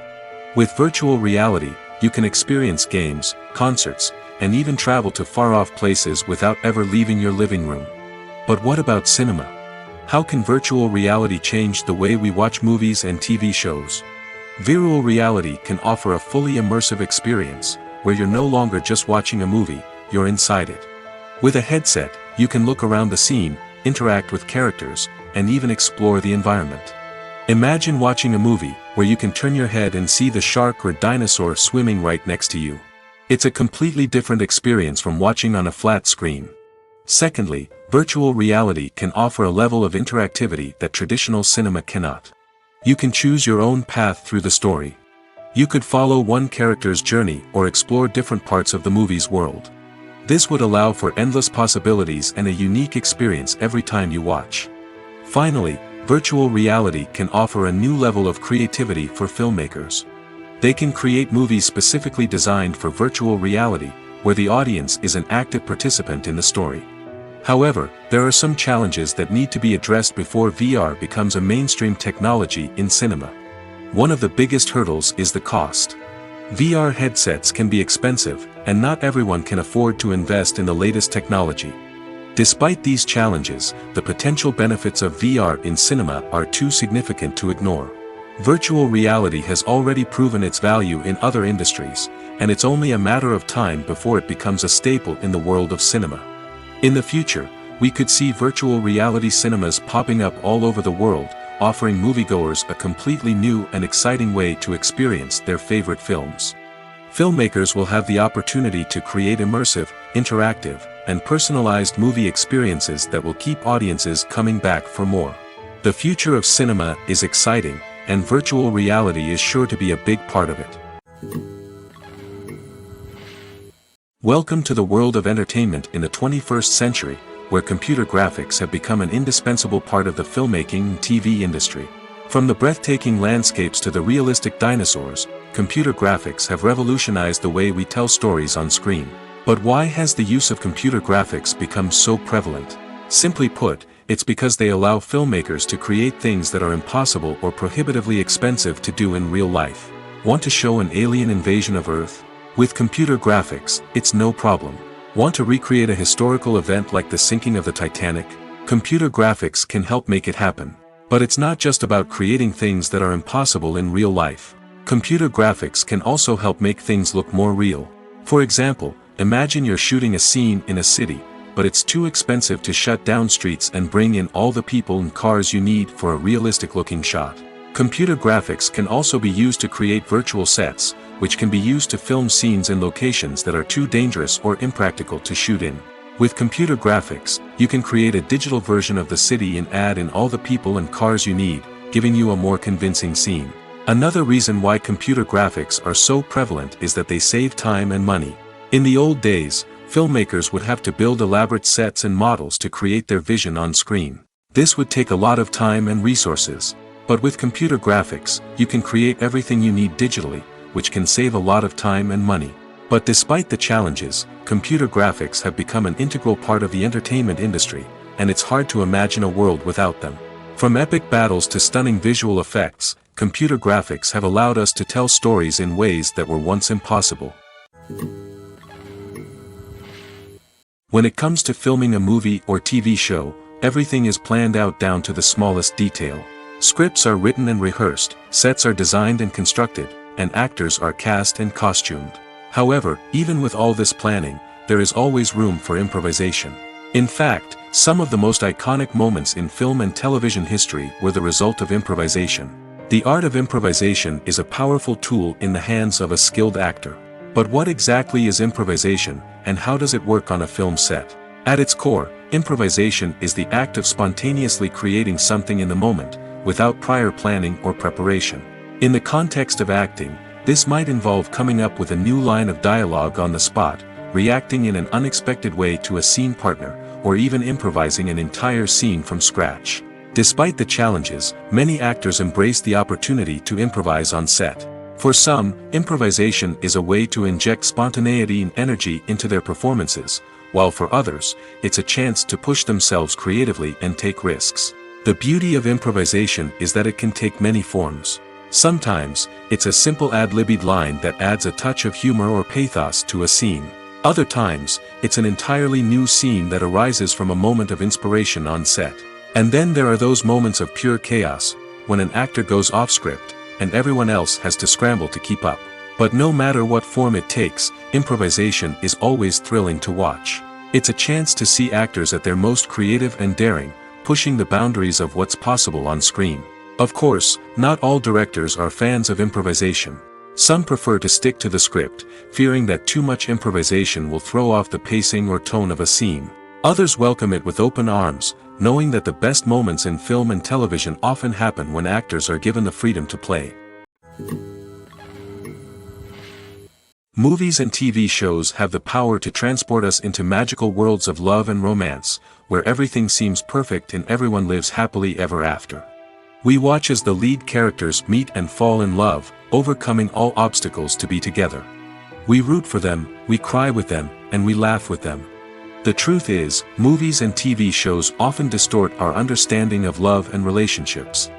Speaker 1: With virtual reality, you can experience games, concerts, and even travel to far-off places without ever leaving your living room. But what about cinema? How can virtual reality change the way we watch movies and TV shows? Virtual reality can offer a fully immersive experience, where you're no longer just watching a movie, you're inside it. With a headset, you can look around the scene, interact with characters, and even explore the environment. Imagine watching a movie where you can turn your head and see the shark or dinosaur swimming right next to you. It's a completely different experience from watching on a flat screen. Secondly, virtual reality can offer a level of interactivity that traditional cinema cannot. You can choose your own path through the story. You could follow one character's journey or explore different parts of the movie's world. This would allow for endless possibilities and a unique experience every time you watch. Finally, virtual reality can offer a new level of creativity for filmmakers. They can create movies specifically designed for virtual reality, where the audience is an active participant in the story. However, there are some challenges that need to be addressed before VR becomes a mainstream technology in cinema. One of the biggest hurdles is the cost. VR headsets can be expensive, and not everyone can afford to invest in the latest technology. Despite these challenges, the potential benefits of VR in cinema are too significant to ignore. Virtual reality has already proven its value in other industries, and it's only a matter of time before it becomes a staple in the world of cinema. In the future, we could see virtual reality cinemas popping up all over the world, offering moviegoers a completely new and exciting way to experience their favorite films. Filmmakers will have the opportunity to create immersive, interactive, and personalized movie experiences that will keep audiences coming back for more. The future of cinema is exciting, and virtual reality is sure to be a big part of it. Welcome to the world of entertainment in the 21st century, where computer graphics have become an indispensable part of the filmmaking and TV industry. From the breathtaking landscapes to the realistic dinosaurs, computer graphics have revolutionized the way we tell stories on screen. But why has the use of computer graphics become so prevalent? Simply put, it's because they allow filmmakers to create things that are impossible or prohibitively expensive to do in real life. Want to show an alien invasion of Earth? With computer graphics, it's no problem. Want to recreate a historical event like the sinking of the Titanic? Computer graphics can help make it happen. But it's not just about creating things that are impossible in real life. Computer graphics can also help make things look more real. For example, imagine you're shooting a scene in a city, but it's too expensive to shut down streets and bring in all the people and cars you need for a realistic-looking shot. Computer graphics can also be used to create virtual sets, which can be used to film scenes in locations that are too dangerous or impractical to shoot in. With computer graphics, you can create a digital version of the city and add in all the people and cars you need, giving you a more convincing scene. Another reason why computer graphics are so prevalent is that they save time and money. In the old days, filmmakers would have to build elaborate sets and models to create their vision on screen. This would take a lot of time and resources. But with computer graphics, you can create everything you need digitally, which can save a lot of time and money. But despite the challenges, computer graphics have become an integral part of the entertainment industry, and it's hard to imagine a world without them. From epic battles to stunning visual effects, computer graphics have allowed us to tell stories in ways that were once impossible. When it comes to filming a movie or TV show, everything is planned out down to the smallest detail. Scripts are written and rehearsed, sets are designed and constructed, and actors are cast and costumed. However, even with all this planning, there is always room for improvisation. In fact, some of the most iconic moments in film and television history were the result of improvisation. The art of improvisation is a powerful tool in the hands of a skilled actor. But what exactly is improvisation, and how does it work on a film set? At its core, improvisation is the act of spontaneously creating something in the moment, without prior planning or preparation. In the context of acting, this might involve coming up with a new line of dialogue on the spot, reacting in an unexpected way to a scene partner, or even improvising an entire scene from scratch. Despite the challenges, many actors embrace the opportunity to improvise on set. For some, improvisation is a way to inject spontaneity and energy into their performances, while for others, it's a chance to push themselves creatively and take risks. The beauty of improvisation is that it can take many forms. Sometimes, it's a simple ad-libbed line that adds a touch of humor or pathos to a scene. Other times, it's an entirely new scene that arises from a moment of inspiration on set. And then there are those moments of pure chaos, when an actor goes off script, and everyone else has to scramble to keep up. But no matter what form it takes, improvisation is always thrilling to watch. It's a chance to see actors at their most creative and daring, pushing the boundaries of what's possible on screen. Of course, not all directors are fans of improvisation. Some prefer to stick to the script, fearing that too much improvisation will throw off the pacing or tone of a scene. Others welcome it with open arms, knowing that the best moments in film and television often happen when actors are given the freedom to play. Movies and TV shows have the power to transport us into magical worlds of love and romance, where everything seems perfect and everyone lives happily ever after. We watch as the lead characters meet and fall in love, overcoming all obstacles to be together. We root for them, we cry with them, and we laugh with them. The truth is, movies and TV shows often distort our understanding of love and relationships.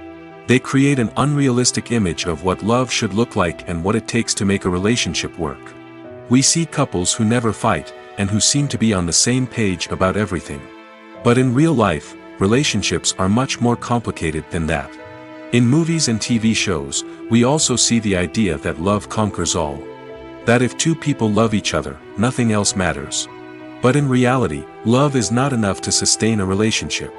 Speaker 1: They create an unrealistic image of what love should look like and what it takes to make a relationship work. We see couples who never fight, and who seem to be on the same page about everything. But in real life, relationships are much more complicated than that. In movies and TV shows, we also see the idea that love conquers all. That if two people love each other, nothing else matters. But in reality, love is not enough to sustain a relationship.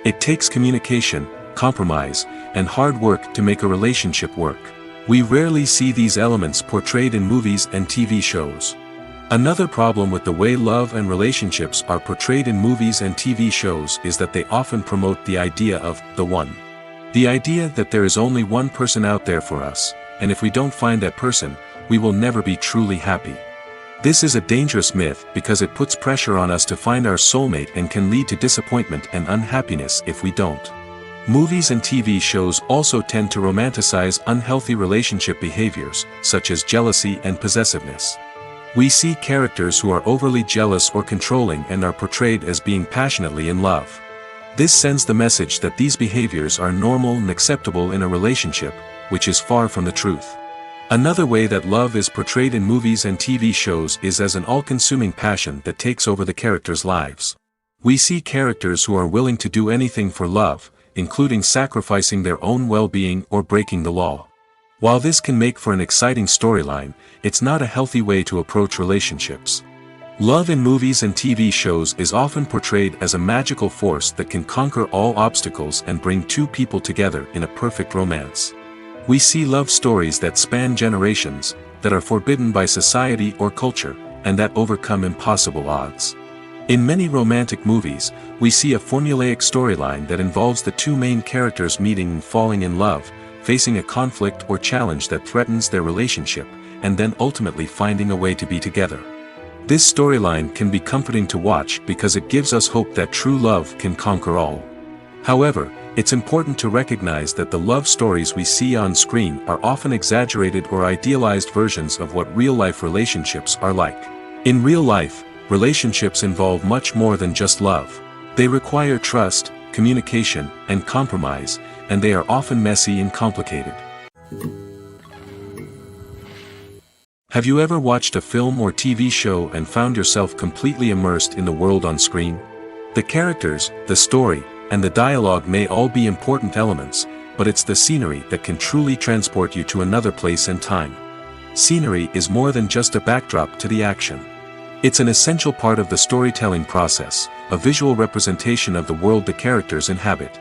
Speaker 1: It takes communication, compromise, and hard work to make a relationship work. We rarely see these elements portrayed in movies and TV shows. Another problem with the way love and relationships are portrayed in movies and TV shows is that they often promote the idea of the one. The idea that there is only one person out there for us, and if we don't find that person, we will never be truly happy. This is a dangerous myth because it puts pressure on us to find our soulmate and can lead to disappointment and unhappiness if we don't. Movies and TV shows also tend to romanticize unhealthy relationship behaviors, such as jealousy and possessiveness. We see characters who are overly jealous or controlling and are portrayed as being passionately in love. This sends the message that these behaviors are normal and acceptable in a relationship, which is far from the truth. Another way that love is portrayed in movies and TV shows is as an all-consuming passion that takes over the characters' lives. We see characters who are willing to do anything for love, including sacrificing their own well-being or breaking the law. While this can make for an exciting storyline, it's not a healthy way to approach relationships. Love in movies and TV shows is often portrayed as a magical force that can conquer all obstacles and bring two people together in a perfect romance. We see love stories that span generations, that are forbidden by society or culture, and that overcome impossible odds. In many romantic movies, we see a formulaic storyline that involves the two main characters meeting and falling in love, facing a conflict or challenge that threatens their relationship, and then ultimately finding a way to be together. This storyline can be comforting to watch because it gives us hope that true love can conquer all. However, it's important to recognize that the love stories we see on screen are often exaggerated or idealized versions of what real-life relationships are like. In real life, relationships involve much more than just love. They require trust, communication, and compromise, and they are often messy and complicated. Have you ever watched a film or TV show and found yourself completely immersed in the world on screen? The characters, the story, and the dialogue may all be important elements, but it's the scenery that can truly transport you to another place and time. Scenery is more than just a backdrop to the action. It's an essential part of the storytelling process, a visual representation of the world the characters inhabit.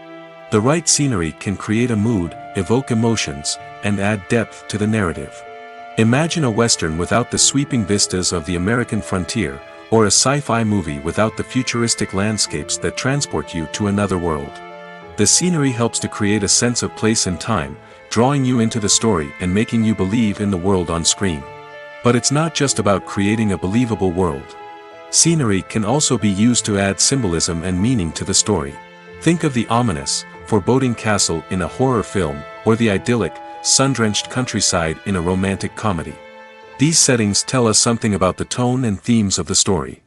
Speaker 1: The right scenery can create a mood, evoke emotions, and add depth to the narrative. Imagine a Western without the sweeping vistas of the American frontier, or a sci-fi movie without the futuristic landscapes that transport you to another world. The scenery helps to create a sense of place and time, drawing you into the story and making you believe in the world on screen. But it's not just about creating a believable world. Scenery can also be used to add symbolism and meaning to the story. Think of the ominous, foreboding castle in a horror film, or the idyllic, sun-drenched countryside in a romantic comedy. These settings tell us something about the tone and themes of the story.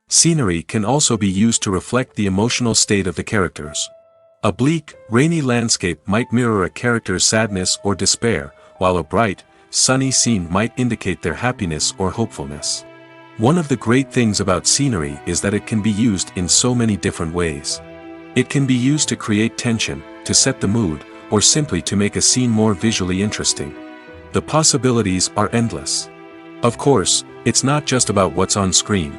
Speaker 1: Scenery can also be used to reflect the emotional state of the characters. A bleak, rainy landscape might mirror a character's sadness or despair, while a bright, sunny scene might indicate their happiness or hopefulness. One of the great things about scenery is that it can be used in so many different ways. It can be used to create tension, to set the mood, or simply to make a scene more visually interesting. The possibilities are endless. Of course, it's not just about what's on screen.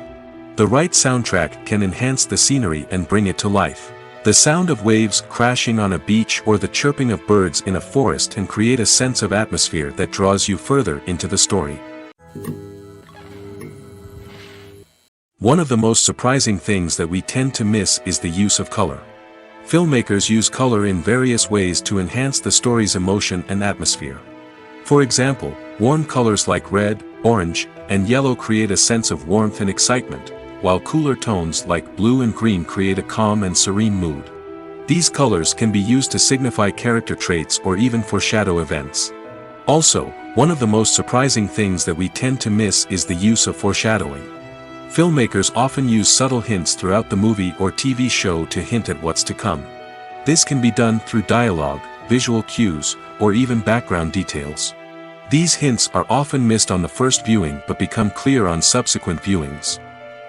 Speaker 1: The right soundtrack can enhance the scenery and bring it to life. The sound of waves crashing on a beach or the chirping of birds in a forest can create a sense of atmosphere that draws you further into the story. One of the most surprising things that we tend to miss is the use of color. Filmmakers use color in various ways to enhance the story's emotion and atmosphere. For example, warm colors like red, orange, and yellow create a sense of warmth and excitement, while cooler tones like blue and green create a calm and serene mood. These colors can be used to signify character traits or even foreshadow events. Also, one of the most surprising things that we tend to miss is the use of foreshadowing. Filmmakers often use subtle hints throughout the movie or TV show to hint at what's to come. This can be done through dialogue, visual cues, or even background details. These hints are often missed on the first viewing but become clear on subsequent viewings.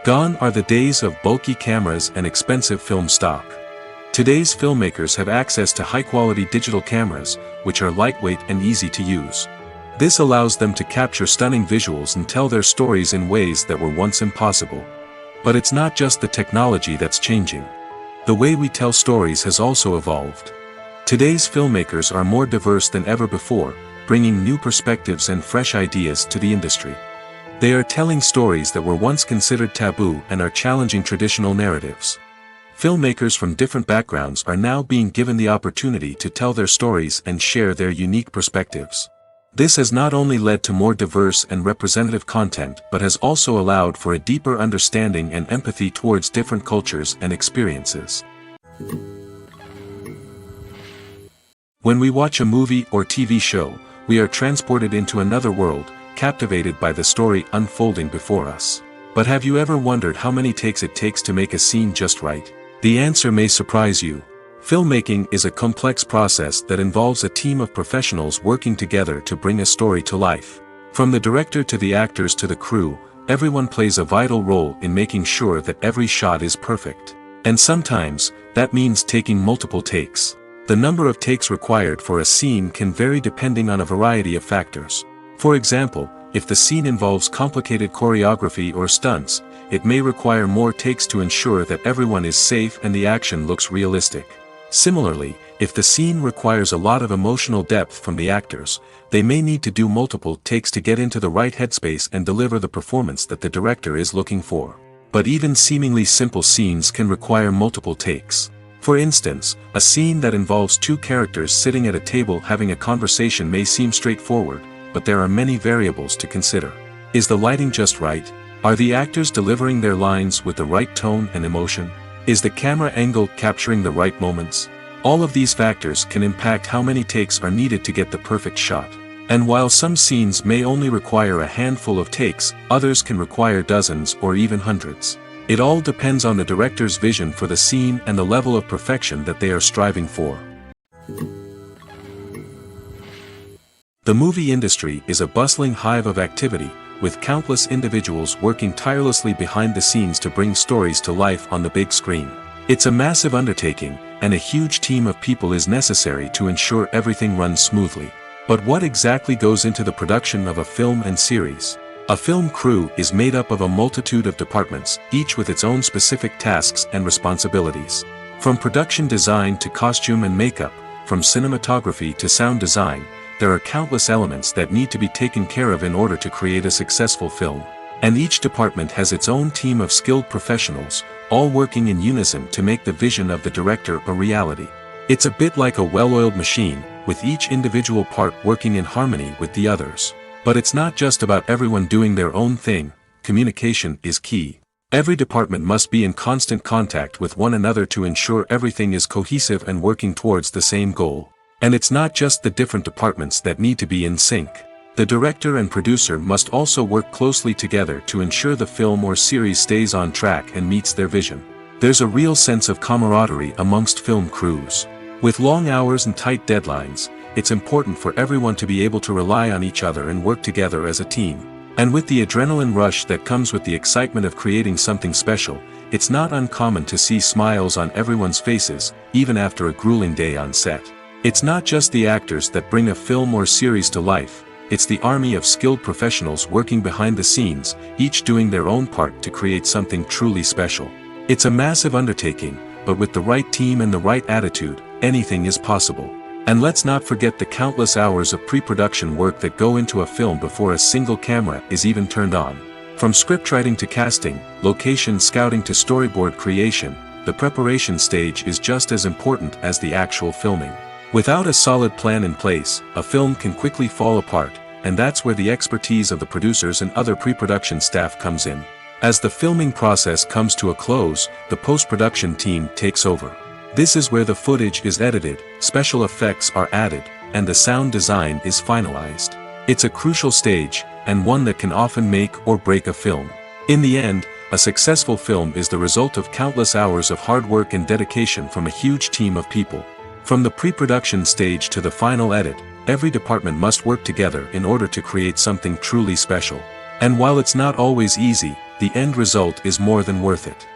Speaker 1: Gone are the days of bulky cameras and expensive film stock. Today's filmmakers have access to high-quality digital cameras, which are lightweight and easy to use. This allows them to capture stunning visuals and tell their stories in ways that were once impossible. But it's not just the technology that's changing. The way we tell stories has also evolved. Today's filmmakers are more diverse than ever before, bringing new perspectives and fresh ideas to the industry. They are telling stories that were once considered taboo and are challenging traditional narratives. Filmmakers from different backgrounds are now being given the opportunity to tell their stories and share their unique perspectives. This has not only led to more diverse and representative content but has also allowed for a deeper understanding and empathy towards different cultures and experiences. When we watch a movie or TV show, we are transported into another world, captivated by the story unfolding before us. But have you ever wondered how many takes it takes to make a scene just right? The answer may surprise you. Filmmaking is a complex process that involves a team of professionals working together to bring a story to life. From the director to the actors to the crew, everyone plays a vital role in making sure that every shot is perfect. And sometimes, that means taking multiple takes. The number of takes required for a scene can vary depending on a variety of factors. For example, if the scene involves complicated choreography or stunts, it may require more takes to ensure that everyone is safe and the action looks realistic. Similarly, if the scene requires a lot of emotional depth from the actors, they may need to do multiple takes to get into the right headspace and deliver the performance that the director is looking for. But even seemingly simple scenes can require multiple takes. For instance, a scene that involves two characters sitting at a table having a conversation may seem straightforward, but there are many variables to consider. Is the lighting just right? Are the actors delivering their lines with the right tone and emotion? Is the camera angle capturing the right moments? All of these factors can impact how many takes are needed to get the perfect shot. And while some scenes may only require a handful of takes, others can require dozens or even hundreds. It all depends on the director's vision for the scene and the level of perfection that they are striving for. The movie industry is a bustling hive of activity, with countless individuals working tirelessly behind the scenes to bring stories to life on the big screen. It's a massive undertaking, and a huge team of people is necessary to ensure everything runs smoothly. But what exactly goes into the production of a film and series? A film crew is made up of a multitude of departments, each with its own specific tasks and responsibilities. From production design to costume and makeup, from cinematography to sound design, there are countless elements that need to be taken care of in order to create a successful film. And each department has its own team of skilled professionals, all working in unison to make the vision of the director a reality. It's a bit like a well-oiled machine, with each individual part working in harmony with the others. But it's not just about everyone doing their own thing. Communication is key. Every department must be in constant contact with one another to ensure everything is cohesive and working towards the same goal. And it's not just the different departments that need to be in sync. The director and producer must also work closely together to ensure the film or series stays on track and meets their vision. There's a real sense of camaraderie amongst film crews. With long hours and tight deadlines, it's important for everyone to be able to rely on each other and work together as a team. And with the adrenaline rush that comes with the excitement of creating something special, it's not uncommon to see smiles on everyone's faces, even after a grueling day on set. It's not just the actors that bring a film or series to life, it's the army of skilled professionals working behind the scenes, each doing their own part to create something truly special. It's a massive undertaking, but with the right team and the right attitude, anything is possible. And let's not forget the countless hours of pre-production work that go into a film before a single camera is even turned on. From scriptwriting to casting, location scouting to storyboard creation, the preparation stage is just as important as the actual filming. Without a solid plan in place, a film can quickly fall apart, and that's where the expertise of the producers and other pre-production staff comes in. As the filming process comes to a close, the post-production team takes over. This is where the footage is edited, special effects are added, and the sound design is finalized. It's a crucial stage, and one that can often make or break a film. In the end, a successful film is the result of countless hours of hard work and dedication from a huge team of people. From the pre-production stage to the final edit, every department must work together in order to create something truly special. And while it's not always easy, the end result is more than worth it.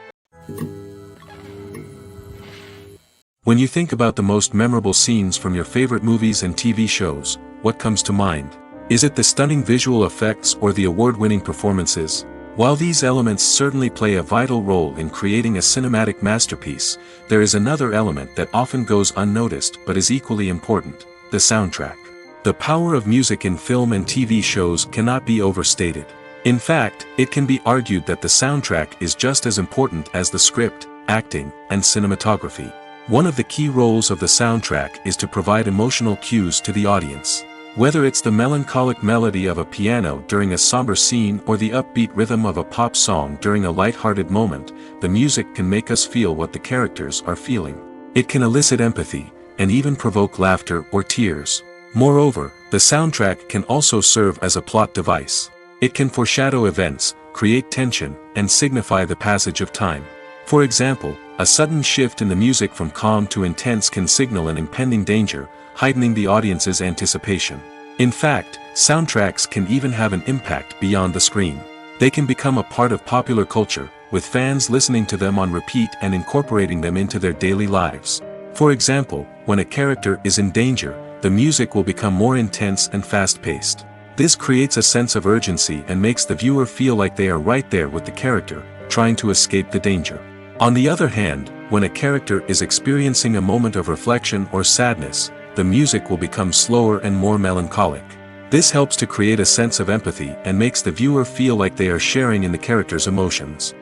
Speaker 1: When you think about the most memorable scenes from your favorite movies and TV shows, what comes to mind? Is it the stunning visual effects or the award-winning performances? While these elements certainly play a vital role in creating a cinematic masterpiece, there is another element that often goes unnoticed but is equally important: the soundtrack. The power of music in film and TV shows cannot be overstated. In fact, it can be argued that the soundtrack is just as important as the script, acting, and cinematography. One of the key roles of the soundtrack is to provide emotional cues to the audience. Whether it's the melancholic melody of a piano during a somber scene or the upbeat rhythm of a pop song during a light-hearted moment, the music can make us feel what the characters are feeling. It can elicit empathy, and even provoke laughter or tears. Moreover, the soundtrack can also serve as a plot device. It can foreshadow events, create tension, and signify the passage of time. For example, a sudden shift in the music from calm to intense can signal an impending danger, heightening the audience's anticipation. In fact, soundtracks can even have an impact beyond the screen. They can become a part of popular culture, with fans listening to them on repeat and incorporating them into their daily lives. For example, when a character is in danger, the music will become more intense and fast-paced. This creates a sense of urgency and makes the viewer feel like they are right there with the character, trying to escape the danger. On the other hand, when a character is experiencing a moment of reflection or sadness, the music will become slower and more melancholic. This helps to create a sense of empathy and makes the viewer feel like they are sharing in the character's emotions.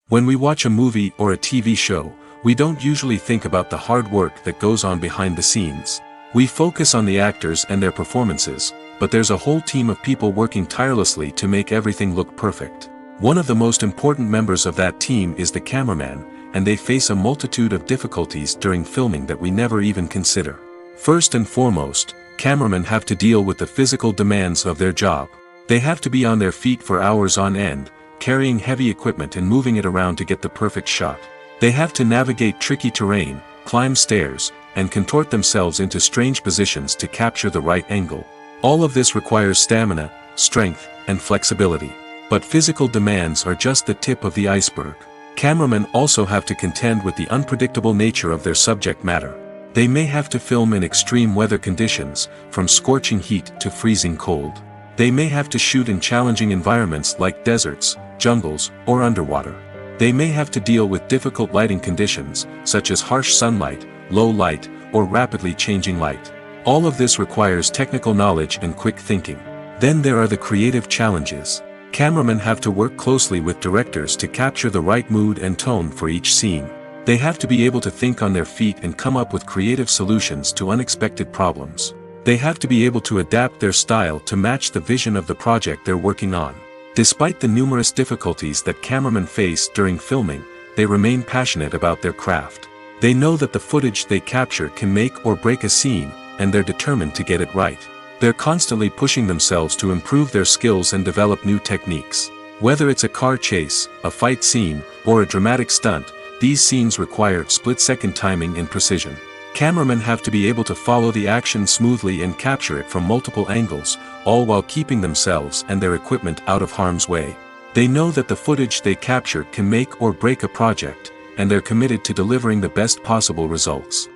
Speaker 1: When we watch a movie or a TV show, we don't usually think about the hard work that goes on behind the scenes. We focus on the actors and their performances, but there's a whole team of people working tirelessly to make everything look perfect. One of the most important members of that team is the cameraman, and they face a multitude of difficulties during filming that we never even consider. First and foremost, cameramen have to deal with the physical demands of their job. They have to be on their feet for hours on end, carrying heavy equipment and moving it around to get the perfect shot. They have to navigate tricky terrain, climb stairs, and contort themselves into strange positions to capture the right angle. All of this requires stamina, strength, and flexibility. But physical demands are just the tip of the iceberg. Cameramen also have to contend with the unpredictable nature of their subject matter. They may have to film in extreme weather conditions, from scorching heat to freezing cold. They may have to shoot in challenging environments like deserts, jungles, or underwater. They may have to deal with difficult lighting conditions, such as harsh sunlight, low light, or rapidly changing light. All of this requires technical knowledge and quick thinking. Then there are the creative challenges. Cameramen have to work closely with directors to capture the right mood and tone for each scene. They have to be able to think on their feet and come up with creative solutions to unexpected problems. They have to be able to adapt their style to match the vision of the project they're working on. Despite the numerous difficulties that cameramen face during filming, they remain passionate about their craft. They know that the footage they capture can make or break a scene, and they're determined to get it right. They're constantly pushing themselves to improve their skills and develop new techniques. Whether it's a car chase, a fight scene, or a dramatic stunt, these scenes require split-second timing and precision. Cameramen have to be able to follow the action smoothly and capture it from multiple angles, all while keeping themselves and their equipment out of harm's way. They know that the footage they capture can make or break a project, and they're committed to delivering the best possible results.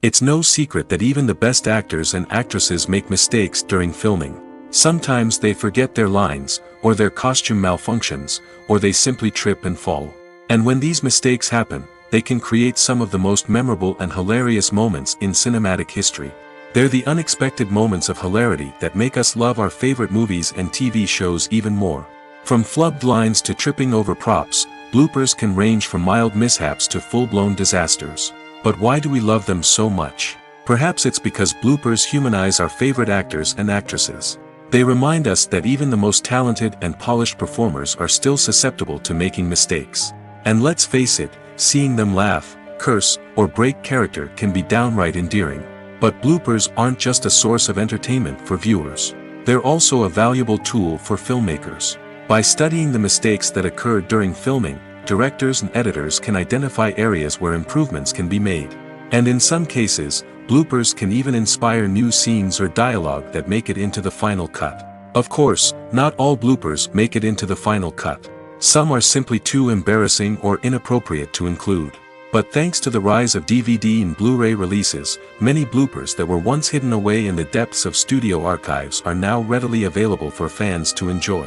Speaker 1: It's no secret that even the best actors and actresses make mistakes during filming. Sometimes they forget their lines, or their costume malfunctions, or they simply trip and fall. And when these mistakes happen, they can create some of the most memorable and hilarious moments in cinematic history. They're the unexpected moments of hilarity that make us love our favorite movies and TV shows even more. From flubbed lines to tripping over props, bloopers can range from mild mishaps to full-blown disasters. But why do we love them so much? Perhaps it's because bloopers humanize our favorite actors and actresses. They remind us that even the most talented and polished performers are still susceptible to making mistakes. And let's face it, seeing them laugh, curse, or break character can be downright endearing. But bloopers aren't just a source of entertainment for viewers. They're also a valuable tool for filmmakers. By studying the mistakes that occur during filming, directors and editors can identify areas where improvements can be made. And in some cases, bloopers can even inspire new scenes or dialogue that make it into the final cut. Of course, not all bloopers make it into the final cut. Some are simply too embarrassing or inappropriate to include. But thanks to the rise of DVD and Blu-ray releases, many bloopers that were once hidden away in the depths of studio archives are now readily available for fans to enjoy.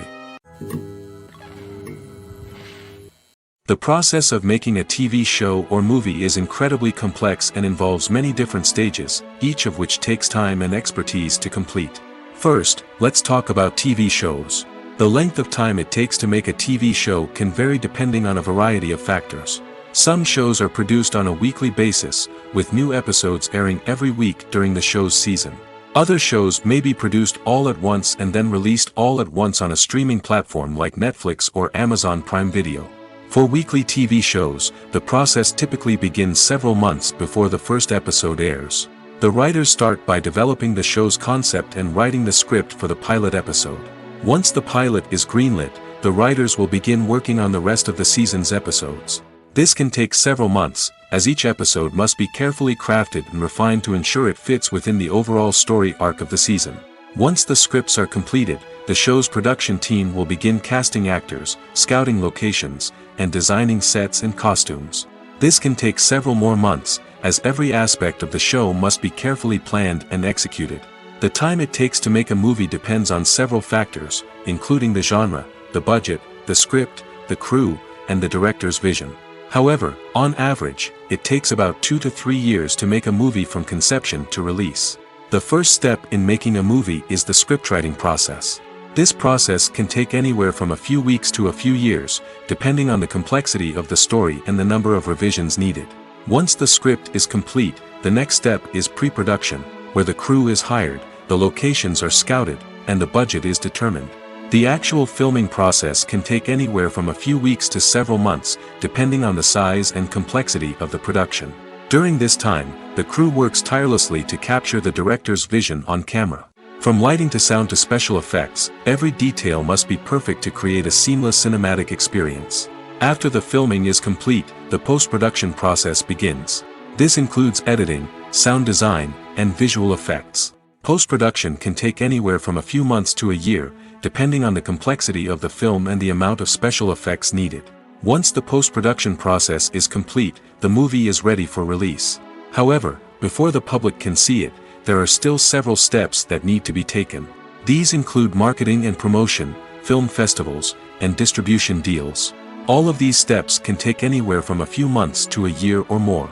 Speaker 1: The process of making a TV show or movie is incredibly complex and involves many different stages, each of which takes time and expertise to complete. First, let's talk about TV shows. The length of time it takes to make a TV show can vary depending on a variety of factors. Some shows are produced on a weekly basis, with new episodes airing every week during the show's season. Other shows may be produced all at once and then released all at once on a streaming platform like Netflix or Amazon Prime Video. For weekly TV shows, the process typically begins several months before the first episode airs. The writers start by developing the show's concept and writing the script for the pilot episode. Once the pilot is greenlit, the writers will begin working on the rest of the season's episodes. This can take several months, as each episode must be carefully crafted and refined to ensure it fits within the overall story arc of the season. Once the scripts are completed, the show's production team will begin casting actors, scouting locations, and designing sets and costumes. This can take several more months, as every aspect of the show must be carefully planned and executed. The time it takes to make a movie depends on several factors, including the genre, the budget, the script, the crew, and the director's vision. However, on average, it takes about 2 to 3 years to make a movie from conception to release. The first step in making a movie is the scriptwriting process. This process can take anywhere from a few weeks to a few years, depending on the complexity of the story and the number of revisions needed. Once the script is complete, the next step is pre-production, where the crew is hired, the locations are scouted, and the budget is determined. The actual filming process can take anywhere from a few weeks to several months, depending on the size and complexity of the production. During this time, the crew works tirelessly to capture the director's vision on camera. From lighting to sound to special effects, every detail must be perfect to create a seamless cinematic experience. After the filming is complete, the post-production process begins. This includes editing, sound design, and visual effects. Post-production can take anywhere from a few months to a year, depending on the complexity of the film and the amount of special effects needed. Once the post-production process is complete, the movie is ready for release. However, before the public can see it, there are still several steps that need to be taken. These include marketing and promotion, film festivals, and distribution deals. All of these steps can take anywhere from a few months to a year or more.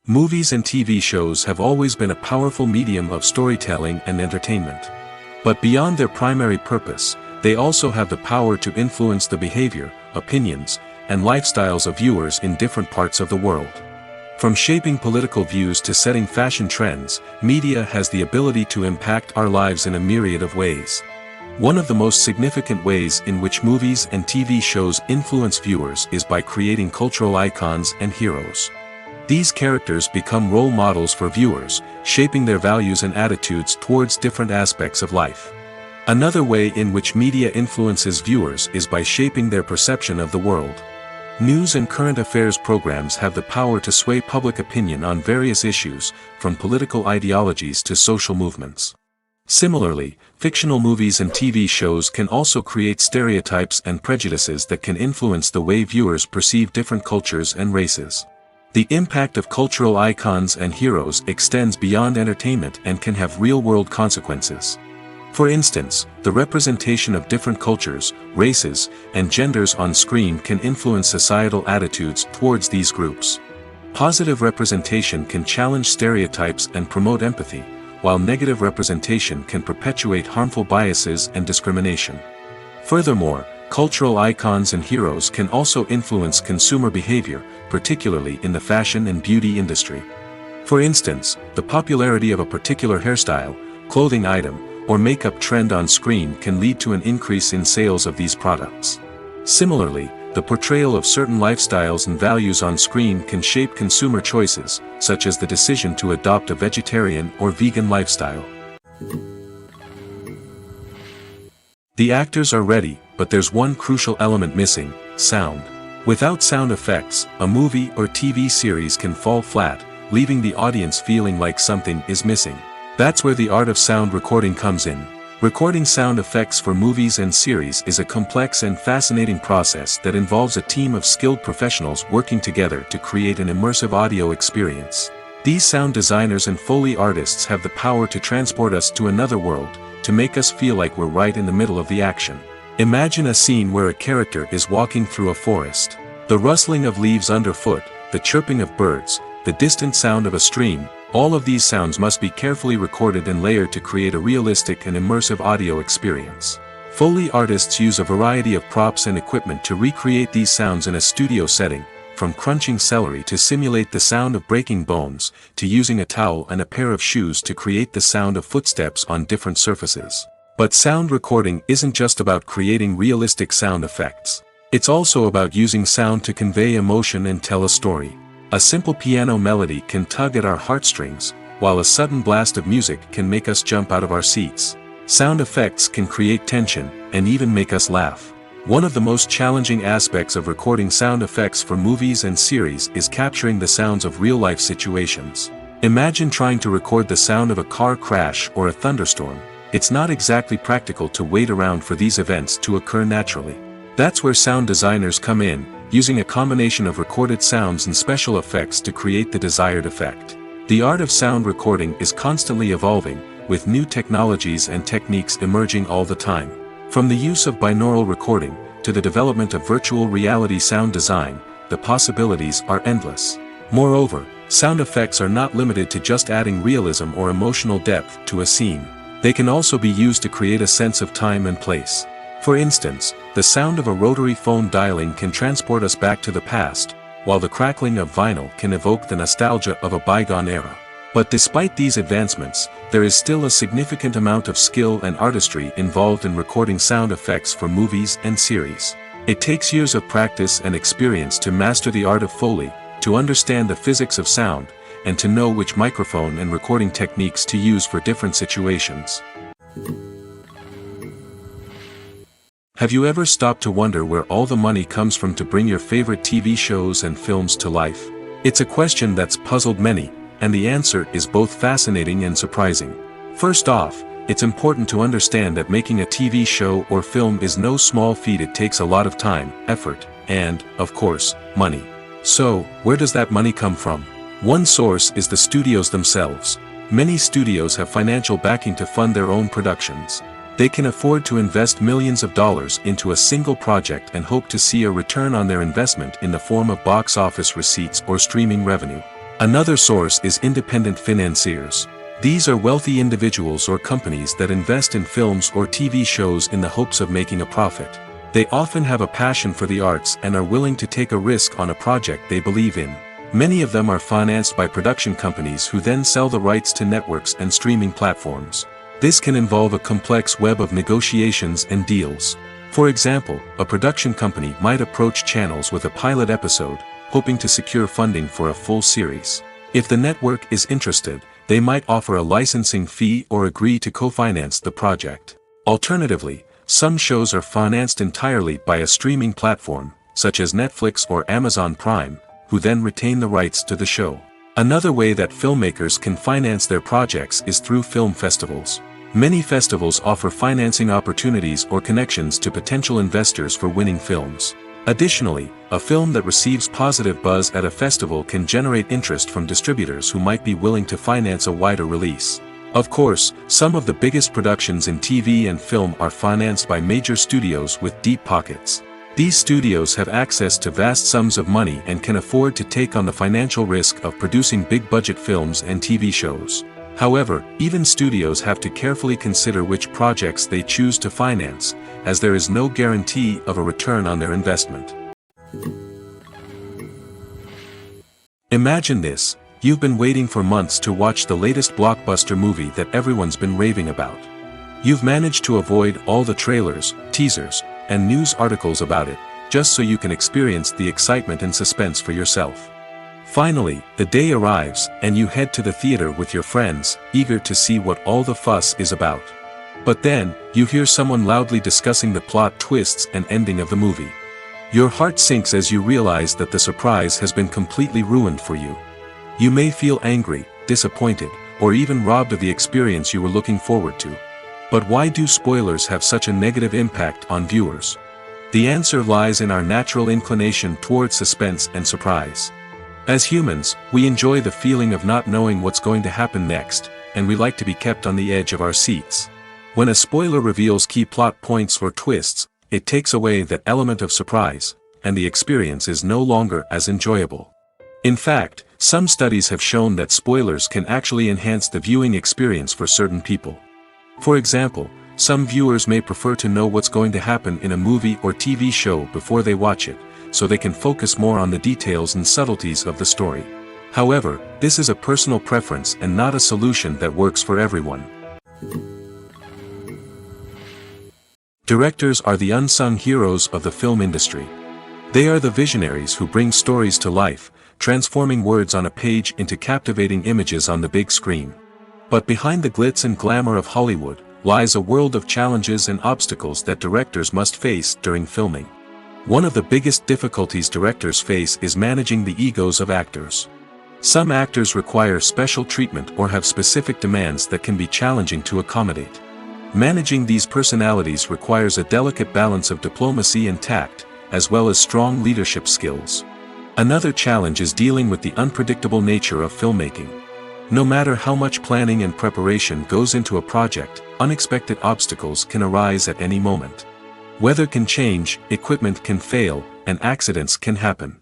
Speaker 1: Movies and TV shows have always been a powerful medium of storytelling and entertainment. But beyond their primary purpose, they also have the power to influence the behavior, opinions, and lifestyles of viewers in different parts of the world. From shaping political views to setting fashion trends, media has the ability to impact our lives in a myriad of ways. One of the most significant ways in which movies and TV shows influence viewers is by creating cultural icons and heroes. These characters become role models for viewers, shaping their values and attitudes towards different aspects of life. Another way in which media influences viewers is by shaping their perception of the world. News and current affairs programs have the power to sway public opinion on various issues, from political ideologies to social movements. Similarly, fictional movies and TV shows can also create stereotypes and prejudices that can influence the way viewers perceive different cultures and races. The impact of cultural icons and heroes extends beyond entertainment and can have real-world consequences. For instance, the representation of different cultures, races, and genders on screen can influence societal attitudes towards these groups. Positive representation can challenge stereotypes and promote empathy, while negative representation can perpetuate harmful biases and discrimination. Furthermore, cultural icons and heroes can also influence consumer behavior, particularly in the fashion and beauty industry. For instance, the popularity of a particular hairstyle, clothing item, or makeup trend on screen can lead to an increase in sales of these products. Similarly, the portrayal of certain lifestyles and values on screen can shape consumer choices, such as the decision to adopt a vegetarian or vegan lifestyle. The actors are ready, but there's one crucial element missing: sound. Without sound effects, a movie or TV series can fall flat, leaving the audience feeling like something is missing. That's where the art of sound recording comes in. Recording sound effects for movies and series is a complex and fascinating process that involves a team of skilled professionals working together to create an immersive audio experience. These sound designers and Foley artists have the power to transport us to another world, to make us feel like we're right in the middle of the action. Imagine a scene where a character is walking through a forest. The rustling of leaves underfoot, the chirping of birds, the distant sound of a stream, all of these sounds must be carefully recorded and layered to create a realistic and immersive audio experience. Foley artists use a variety of props and equipment to recreate these sounds in a studio setting, from crunching celery to simulate the sound of breaking bones, to using a towel and a pair of shoes to create the sound of footsteps on different surfaces. But sound recording isn't just about creating realistic sound effects. It's also about using sound to convey emotion and tell a story. A simple piano melody can tug at our heartstrings, while a sudden blast of music can make us jump out of our seats. Sound effects can create tension, and even make us laugh. One of the most challenging aspects of recording sound effects for movies and series is capturing the sounds of real-life situations. Imagine trying to record the sound of a car crash or a thunderstorm. It's not exactly practical to wait around for these events to occur naturally. That's where sound designers come in, using a combination of recorded sounds and special effects to create the desired effect. The art of sound recording is constantly evolving, with new technologies and techniques emerging all the time. From the use of binaural recording, to the development of virtual reality sound design, the possibilities are endless. Moreover, sound effects are not limited to just adding realism or emotional depth to a scene. They can also be used to create a sense of time and place. For instance, the sound of a rotary phone dialing can transport us back to the past, while the crackling of vinyl can evoke the nostalgia of a bygone era. But despite these advancements, there is still a significant amount of skill and artistry involved in recording sound effects for movies and series. It takes years of practice and experience to master the art of Foley, to understand the physics of sound, and to know which microphone and recording techniques to use for different situations. Have you ever stopped to wonder where all the money comes from to bring your favorite TV shows and films to life? It's a question that's puzzled many, and the answer is both fascinating and surprising. First off, it's important to understand that making a TV show or film is no small feat. It takes a lot of time, effort, and, of course, money. So, where does that money come from? One source is the studios themselves. Many studios have financial backing to fund their own productions. They can afford to invest millions of dollars into a single project and hope to see a return on their investment in the form of box office receipts or streaming revenue. Another source is independent financiers. These are wealthy individuals or companies that invest in films or TV shows in the hopes of making a profit. They often have a passion for the arts and are willing to take a risk on a project they believe in. Many of them are financed by production companies who then sell the rights to networks and streaming platforms. This can involve a complex web of negotiations and deals. For example, a production company might approach channels with a pilot episode, hoping to secure funding for a full series. If the network is interested, they might offer a licensing fee or agree to co-finance the project. Alternatively, some shows are financed entirely by a streaming platform, such as Netflix or Amazon Prime, who then retain the rights to the show. Another way that filmmakers can finance their projects is through film festivals. Many festivals offer financing opportunities or connections to potential investors for winning films. Additionally, a film that receives positive buzz at a festival can generate interest from distributors who might be willing to finance a wider release. Of course, some of the biggest productions in TV and film are financed by major studios with deep pockets. These studios have access to vast sums of money and can afford to take on the financial risk of producing big-budget films and TV shows. However, even studios have to carefully consider which projects they choose to finance, as there is no guarantee of a return on their investment. Imagine this: you've been waiting for months to watch the latest blockbuster movie that everyone's been raving about. You've managed to avoid all the trailers, teasers, and news articles about it, just so you can experience the excitement and suspense for yourself. Finally, the day arrives, and you head to the theater with your friends, eager to see what all the fuss is about. But then, you hear someone loudly discussing the plot twists and ending of the movie. Your heart sinks as you realize that the surprise has been completely ruined for you. You may feel angry, disappointed, or even robbed of the experience you were looking forward to. But why do spoilers have such a negative impact on viewers? The answer lies in our natural inclination toward suspense and surprise. As humans, we enjoy the feeling of not knowing what's going to happen next, and we like to be kept on the edge of our seats. When a spoiler reveals key plot points or twists, it takes away that element of surprise, and the experience is no longer as enjoyable. In fact, some studies have shown that spoilers can actually enhance the viewing experience for certain people. For example, some viewers may prefer to know what's going to happen in a movie or TV show before they watch it, so they can focus more on the details and subtleties of the story. However, this is a personal preference and not a solution that works for everyone. Directors are the unsung heroes of the film industry. They are the visionaries who bring stories to life, transforming words on a page into captivating images on the big screen. But behind the glitz and glamour of Hollywood lies a world of challenges and obstacles that directors must face during filming. One of the biggest difficulties directors face is managing the egos of actors. Some actors require special treatment or have specific demands that can be challenging to accommodate. Managing these personalities requires a delicate balance of diplomacy and tact, as well as strong leadership skills. Another challenge is dealing with the unpredictable nature of filmmaking. No matter how much planning and preparation goes into a project, unexpected obstacles can arise at any moment. Weather can change, equipment can fail, and accidents can happen.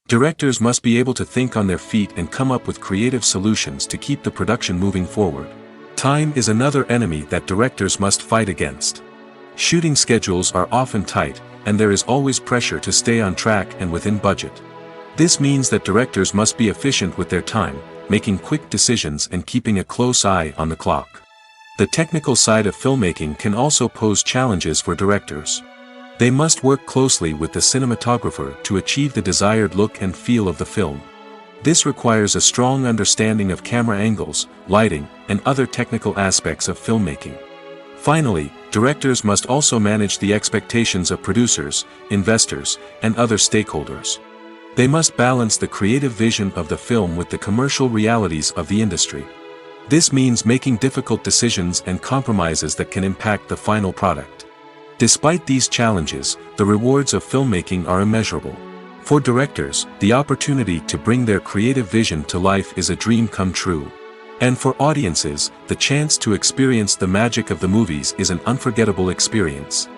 Speaker 1: Directors must be able to think on their feet and come up with creative solutions to keep the production moving forward. Time is another enemy that directors must fight against. Shooting schedules are often tight, and there is always pressure to stay on track and within budget. This means that directors must be efficient with their time, making quick decisions and keeping a close eye on the clock. The technical side of filmmaking can also pose challenges for directors. They must work closely with the cinematographer to achieve the desired look and feel of the film. This requires a strong understanding of camera angles, lighting, and other technical aspects of filmmaking. Finally, directors must also manage the expectations of producers, investors, and other stakeholders. They must balance the creative vision of the film with the commercial realities of the industry. This means making difficult decisions and compromises that can impact the final product. Despite these challenges, the rewards of filmmaking are immeasurable. For directors, the opportunity to bring their creative vision to life is a dream come true. And for audiences, the chance to experience the magic of the movies is an unforgettable experience.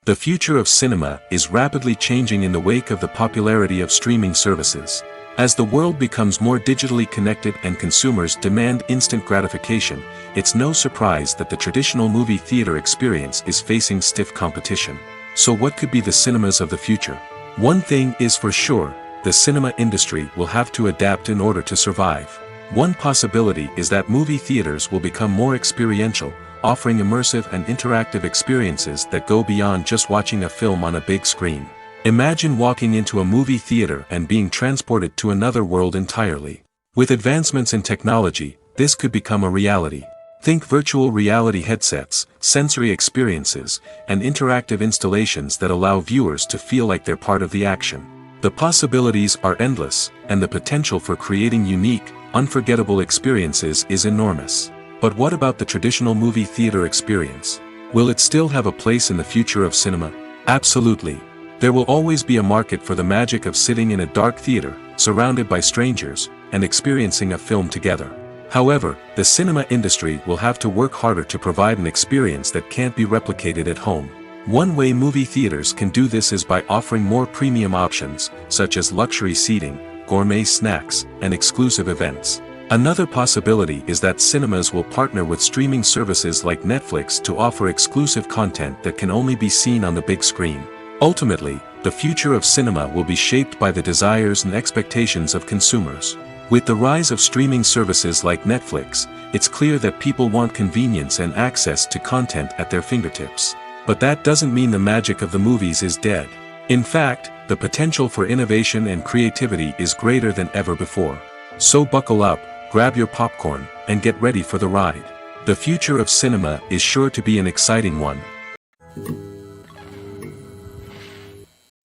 Speaker 1: The future of cinema is rapidly changing in the wake of the popularity of streaming services. As the world becomes more digitally connected and consumers demand instant gratification, it's no surprise that the traditional movie theater experience is facing stiff competition. So what could be the cinemas of the future? One thing is for sure, the cinema industry will have to adapt in order to survive. One possibility is that movie theaters will become more experiential, offering immersive and interactive experiences that go beyond just watching a film on a big screen. Imagine walking into a movie theater and being transported to another world entirely. With advancements in technology, this could become a reality. Think virtual reality headsets, sensory experiences, and interactive installations that allow viewers to feel like they're part of the action. The possibilities are endless, and the potential for creating unique, unforgettable experiences is enormous. But what about the traditional movie theater experience? Will it still have a place in the future of cinema? Absolutely. There will always be a market for the magic of sitting in a dark theater, surrounded by strangers, and experiencing a film together. However, the cinema industry will have to work harder to provide an experience that can't be replicated at home. One way movie theaters can do this is by offering more premium options, such as luxury seating, gourmet snacks, and exclusive events. Another possibility is that cinemas will partner with streaming services like Netflix to offer exclusive content that can only be seen on the big screen. Ultimately, the future of cinema will be shaped by the desires and expectations of consumers. With the rise of streaming services like Netflix, it's clear that people want convenience and access to content at their fingertips. But that doesn't mean the magic of the movies is dead. In fact, the potential for innovation and creativity is greater than ever before. So buckle up, grab your popcorn, and get ready for the ride. The future of cinema is sure to be an exciting one.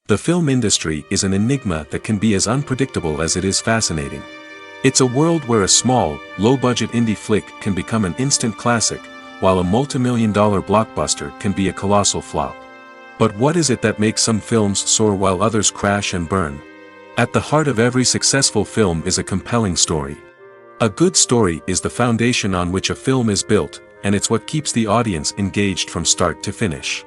Speaker 1: The film industry is an enigma that can be as unpredictable as it is fascinating. It's a world where a small, low-budget indie flick can become an instant classic, while a multi-million-dollar blockbuster can be a colossal flop. But what is it that makes some films soar while others crash and burn? At the heart of every successful film is a compelling story. A good story is the foundation on which a film is built, and it's what keeps the audience engaged from start to finish.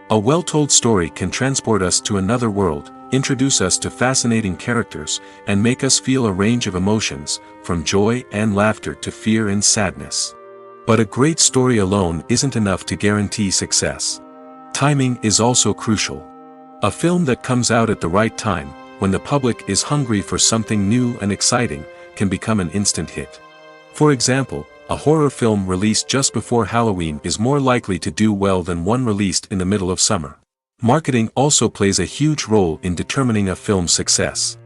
Speaker 1: A well-told story can transport us to another world, introduce us to fascinating characters, and make us feel a range of emotions, from joy and laughter to fear and sadness. But a great story alone isn't enough to guarantee success. Timing is also crucial. A film that comes out at the right time, when the public is hungry for something new and exciting, can become an instant hit. For example, a horror film released just before Halloween is more likely to do well than one released in the middle of summer. Marketing also plays a huge role in determining a film's success.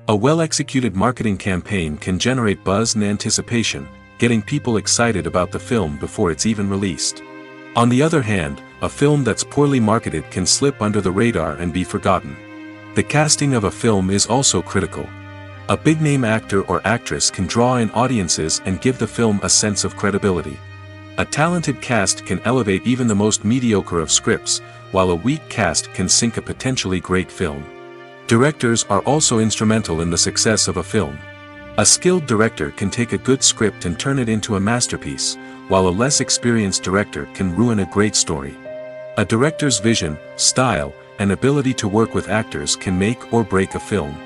Speaker 1: A well-executed marketing campaign can generate buzz and anticipation, getting people excited about the film before it's even released. On the other hand, a film that's poorly marketed can slip under the radar and be forgotten. The casting of a film is also critical. A big-name actor or actress can draw in audiences and give the film a sense of credibility. A talented cast can elevate even the most mediocre of scripts, while a weak cast can sink a potentially great film. Directors are also instrumental in the success of a film. A skilled director can take a good script and turn it into a masterpiece, while a less experienced director can ruin a great story. A director's vision, style, and ability to work with actors can make or break a film.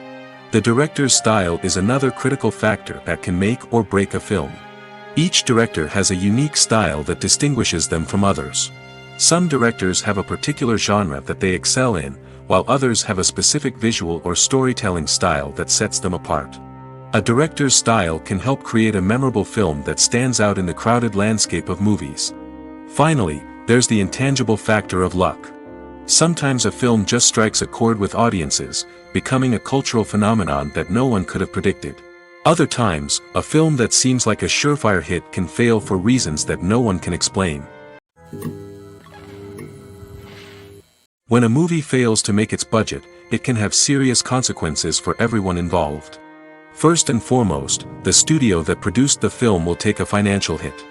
Speaker 1: The director's style is another critical factor that can make or break a film. Each director has a unique style that distinguishes them from others. Some directors have a particular genre that they excel in, while others have a specific visual or storytelling style that sets them apart. A director's style can help create a memorable film that stands out in the crowded landscape of movies. Finally, there's the intangible factor of luck. Sometimes a film just strikes a chord with audiences, becoming a cultural phenomenon that no one could have predicted. Other times, a film that seems like a surefire hit can fail for reasons that no one can explain. When a movie fails to make its budget, it can have serious consequences for everyone involved. First and foremost, the studio that produced the film will take a financial hit.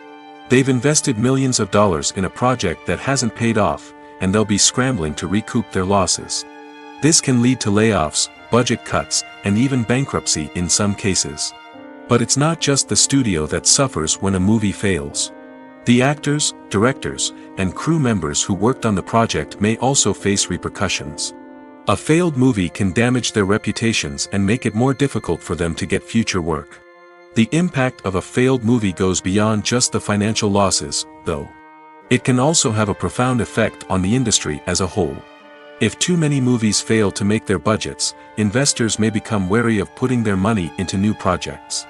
Speaker 1: They've invested millions of dollars in a project that hasn't paid off, and they'll be scrambling to recoup their losses. This can lead to layoffs, budget cuts, and even bankruptcy in some cases. But it's not just the studio that suffers when a movie fails. The actors, directors, and crew members who worked on the project may also face repercussions. A failed movie can damage their reputations and make it more difficult for them to get future work. The impact of a failed movie goes beyond just the financial losses, though. It can also have a profound effect on the industry as a whole. If too many movies fail to make their budgets, investors may become wary of putting their money into new projects.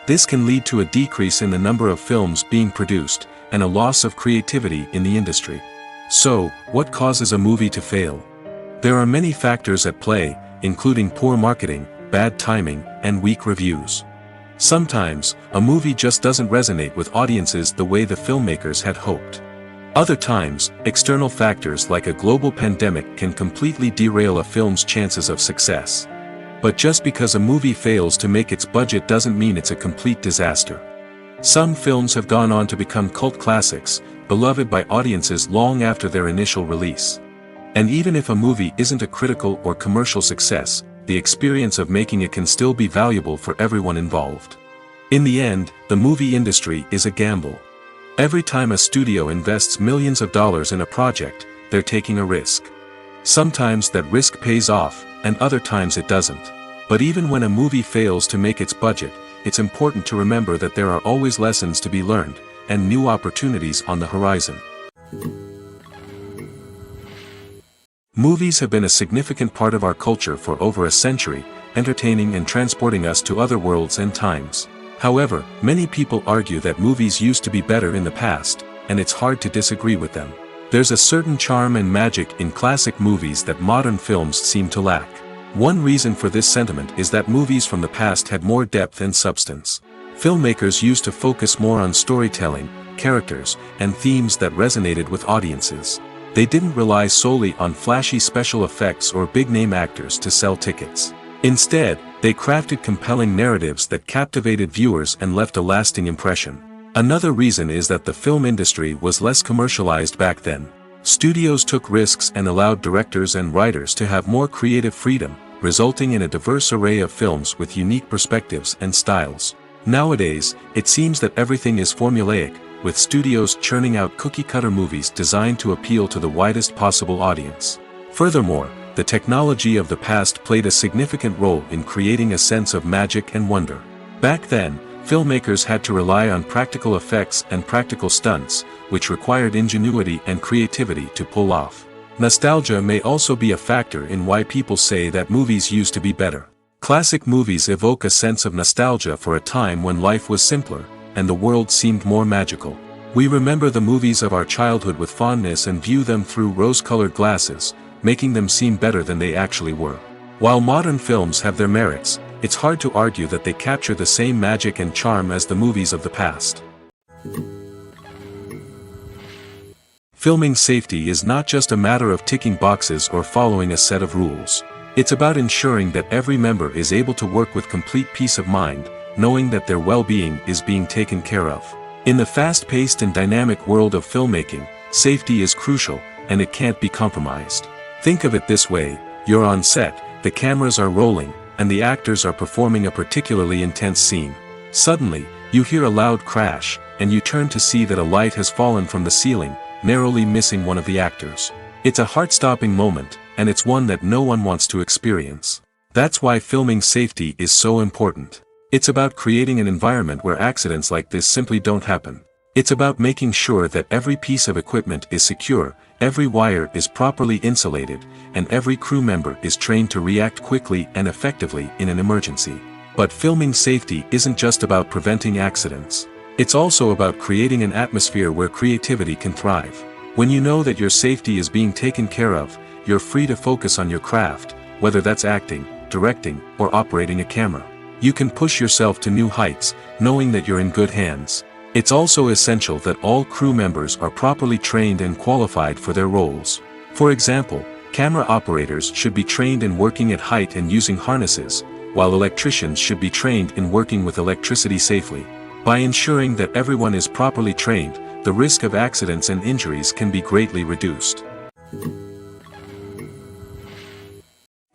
Speaker 1: This can lead to a decrease in the number of films being produced, and a loss of creativity in the industry. So, what causes a movie to fail? There are many factors at play, including poor marketing, bad timing, and weak reviews. Sometimes, a movie just doesn't resonate with audiences the way the filmmakers had hoped. Other times, external factors like a global pandemic can completely derail a film's chances of success. But just because a movie fails to make its budget doesn't mean it's a complete disaster. Some films have gone on to become cult classics, beloved by audiences long after their initial release. And even if a movie isn't a critical or commercial success, the experience of making it can still be valuable for everyone involved. In the end, the movie industry is a gamble. Every time a studio invests millions of dollars in a project, they're taking a risk. Sometimes that risk pays off, and other times it doesn't. But even when a movie fails to make its budget, it's important to remember that there are always lessons to be learned, and new opportunities on the horizon. Movies have been a significant part of our culture for over a century, entertaining and transporting us to other worlds and times. However, many people argue that movies used to be better in the past, and it's hard to disagree with them. There's a certain charm and magic in classic movies that modern films seem to lack. One reason for this sentiment is that movies from the past had more depth and substance. Filmmakers used to focus more on storytelling, characters, and themes that resonated with audiences. They didn't rely solely on flashy special effects or big-name actors to sell tickets. Instead, they crafted compelling narratives that captivated viewers and left a lasting impression. Another reason is that the film industry was less commercialized back then. Studios took risks and allowed directors and writers to have more creative freedom, resulting in a diverse array of films with unique perspectives and styles. Nowadays, it seems that everything is formulaic, with studios churning out cookie-cutter movies designed to appeal to the widest possible audience. Furthermore, the technology of the past played a significant role in creating a sense of magic and wonder. Back then, filmmakers had to rely on practical effects and practical stunts, which required ingenuity and creativity to pull off. Nostalgia may also be a factor in why people say that movies used to be better. Classic movies evoke a sense of nostalgia for a time when life was simpler, and the world seemed more magical. We remember the movies of our childhood with fondness and view them through rose-colored glasses, making them seem better than they actually were. While modern films have their merits, it's hard to argue that they capture the same magic and charm as the movies of the past. Filming safety is not just a matter of ticking boxes or following a set of rules. It's about ensuring that every member is able to work with complete peace of mind, knowing that their well-being is being taken care of. In the fast-paced and dynamic world of filmmaking, safety is crucial, and it can't be compromised. Think of it this way: you're on set, the cameras are rolling, and the actors are performing a particularly intense scene. Suddenly, you hear a loud crash, and you turn to see that a light has fallen from the ceiling, narrowly missing one of the actors. It's a heart-stopping moment, and it's one that no one wants to experience. That's why filming safety is so important. It's about creating an environment where accidents like this simply don't happen. It's about making sure that every piece of equipment is secure, every wire is properly insulated, and every crew member is trained to react quickly and effectively in an emergency. But filming safety isn't just about preventing accidents. It's also about creating an atmosphere where creativity can thrive. When you know that your safety is being taken care of, you're free to focus on your craft, whether that's acting, directing, or operating a camera. You can push yourself to new heights, knowing that you're in good hands. It's also essential that all crew members are properly trained and qualified for their roles. For example, camera operators should be trained in working at height and using harnesses, while electricians should be trained in working with electricity safely. By ensuring that everyone is properly trained, the risk of accidents and injuries can be greatly reduced.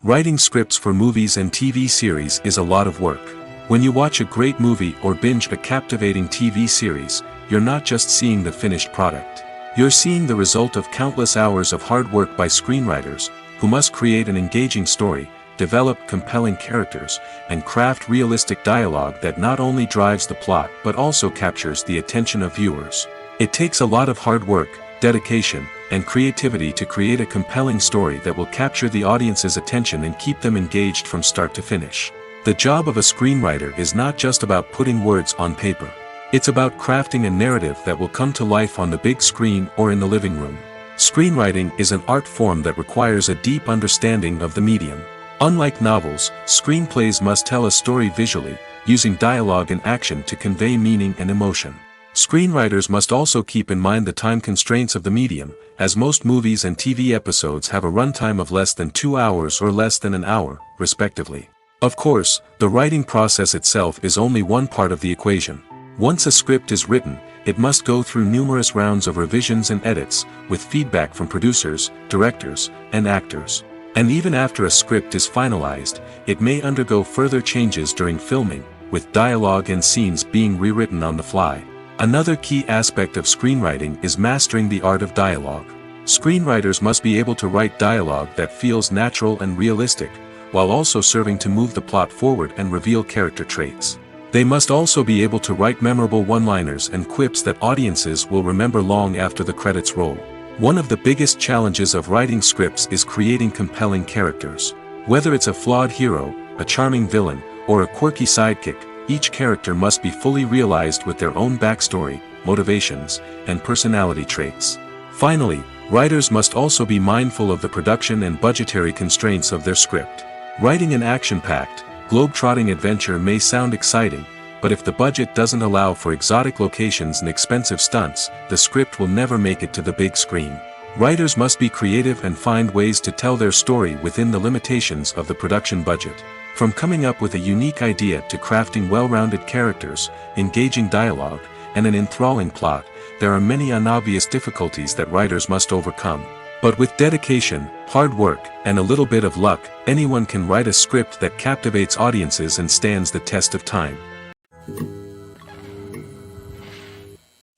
Speaker 1: Writing scripts for movies and TV series is a lot of work. When you watch a great movie or binge a captivating TV series, you're not just seeing the finished product. You're seeing the result of countless hours of hard work by screenwriters, who must create an engaging story, develop compelling characters, and craft realistic dialogue that not only drives the plot but also captures the attention of viewers. It takes a lot of hard work, dedication, and creativity to create a compelling story that will capture the audience's attention and keep them engaged from start to finish. The job of a screenwriter is not just about putting words on paper. It's about crafting a narrative that will come to life on the big screen or in the living room. Screenwriting is an art form that requires a deep understanding of the medium. Unlike novels, screenplays must tell a story visually, using dialogue and action to convey meaning and emotion. Screenwriters must also keep in mind the time constraints of the medium, as most movies and TV episodes have a runtime of less than 2 hours or less than an hour, respectively. Of course, the writing process itself is only one part of the equation. Once a script is written, it must go through numerous rounds of revisions and edits, with feedback from producers, directors, and actors. And even after a script is finalized, it may undergo further changes during filming, with dialogue and scenes being rewritten on the fly. Another key aspect of screenwriting is mastering the art of dialogue. Screenwriters must be able to write dialogue that feels natural and realistic, while also serving to move the plot forward and reveal character traits. They must also be able to write memorable one-liners and quips that audiences will remember long after the credits roll. One of the biggest challenges of writing scripts is creating compelling characters. Whether it's a flawed hero, a charming villain, or a quirky sidekick, each character must be fully realized with their own backstory, motivations, and personality traits. Finally, writers must also be mindful of the production and budgetary constraints of their script. Writing an action-packed, globe-trotting adventure may sound exciting, but if the budget doesn't allow for exotic locations and expensive stunts, the script will never make it to the big screen. Writers must be creative and find ways to tell their story within the limitations of the production budget. From coming up with a unique idea to crafting well-rounded characters, engaging dialogue, and an enthralling plot, there are many unobvious difficulties that writers must overcome. But with dedication, hard work, and a little bit of luck, anyone can write a script that captivates audiences and stands the test of time.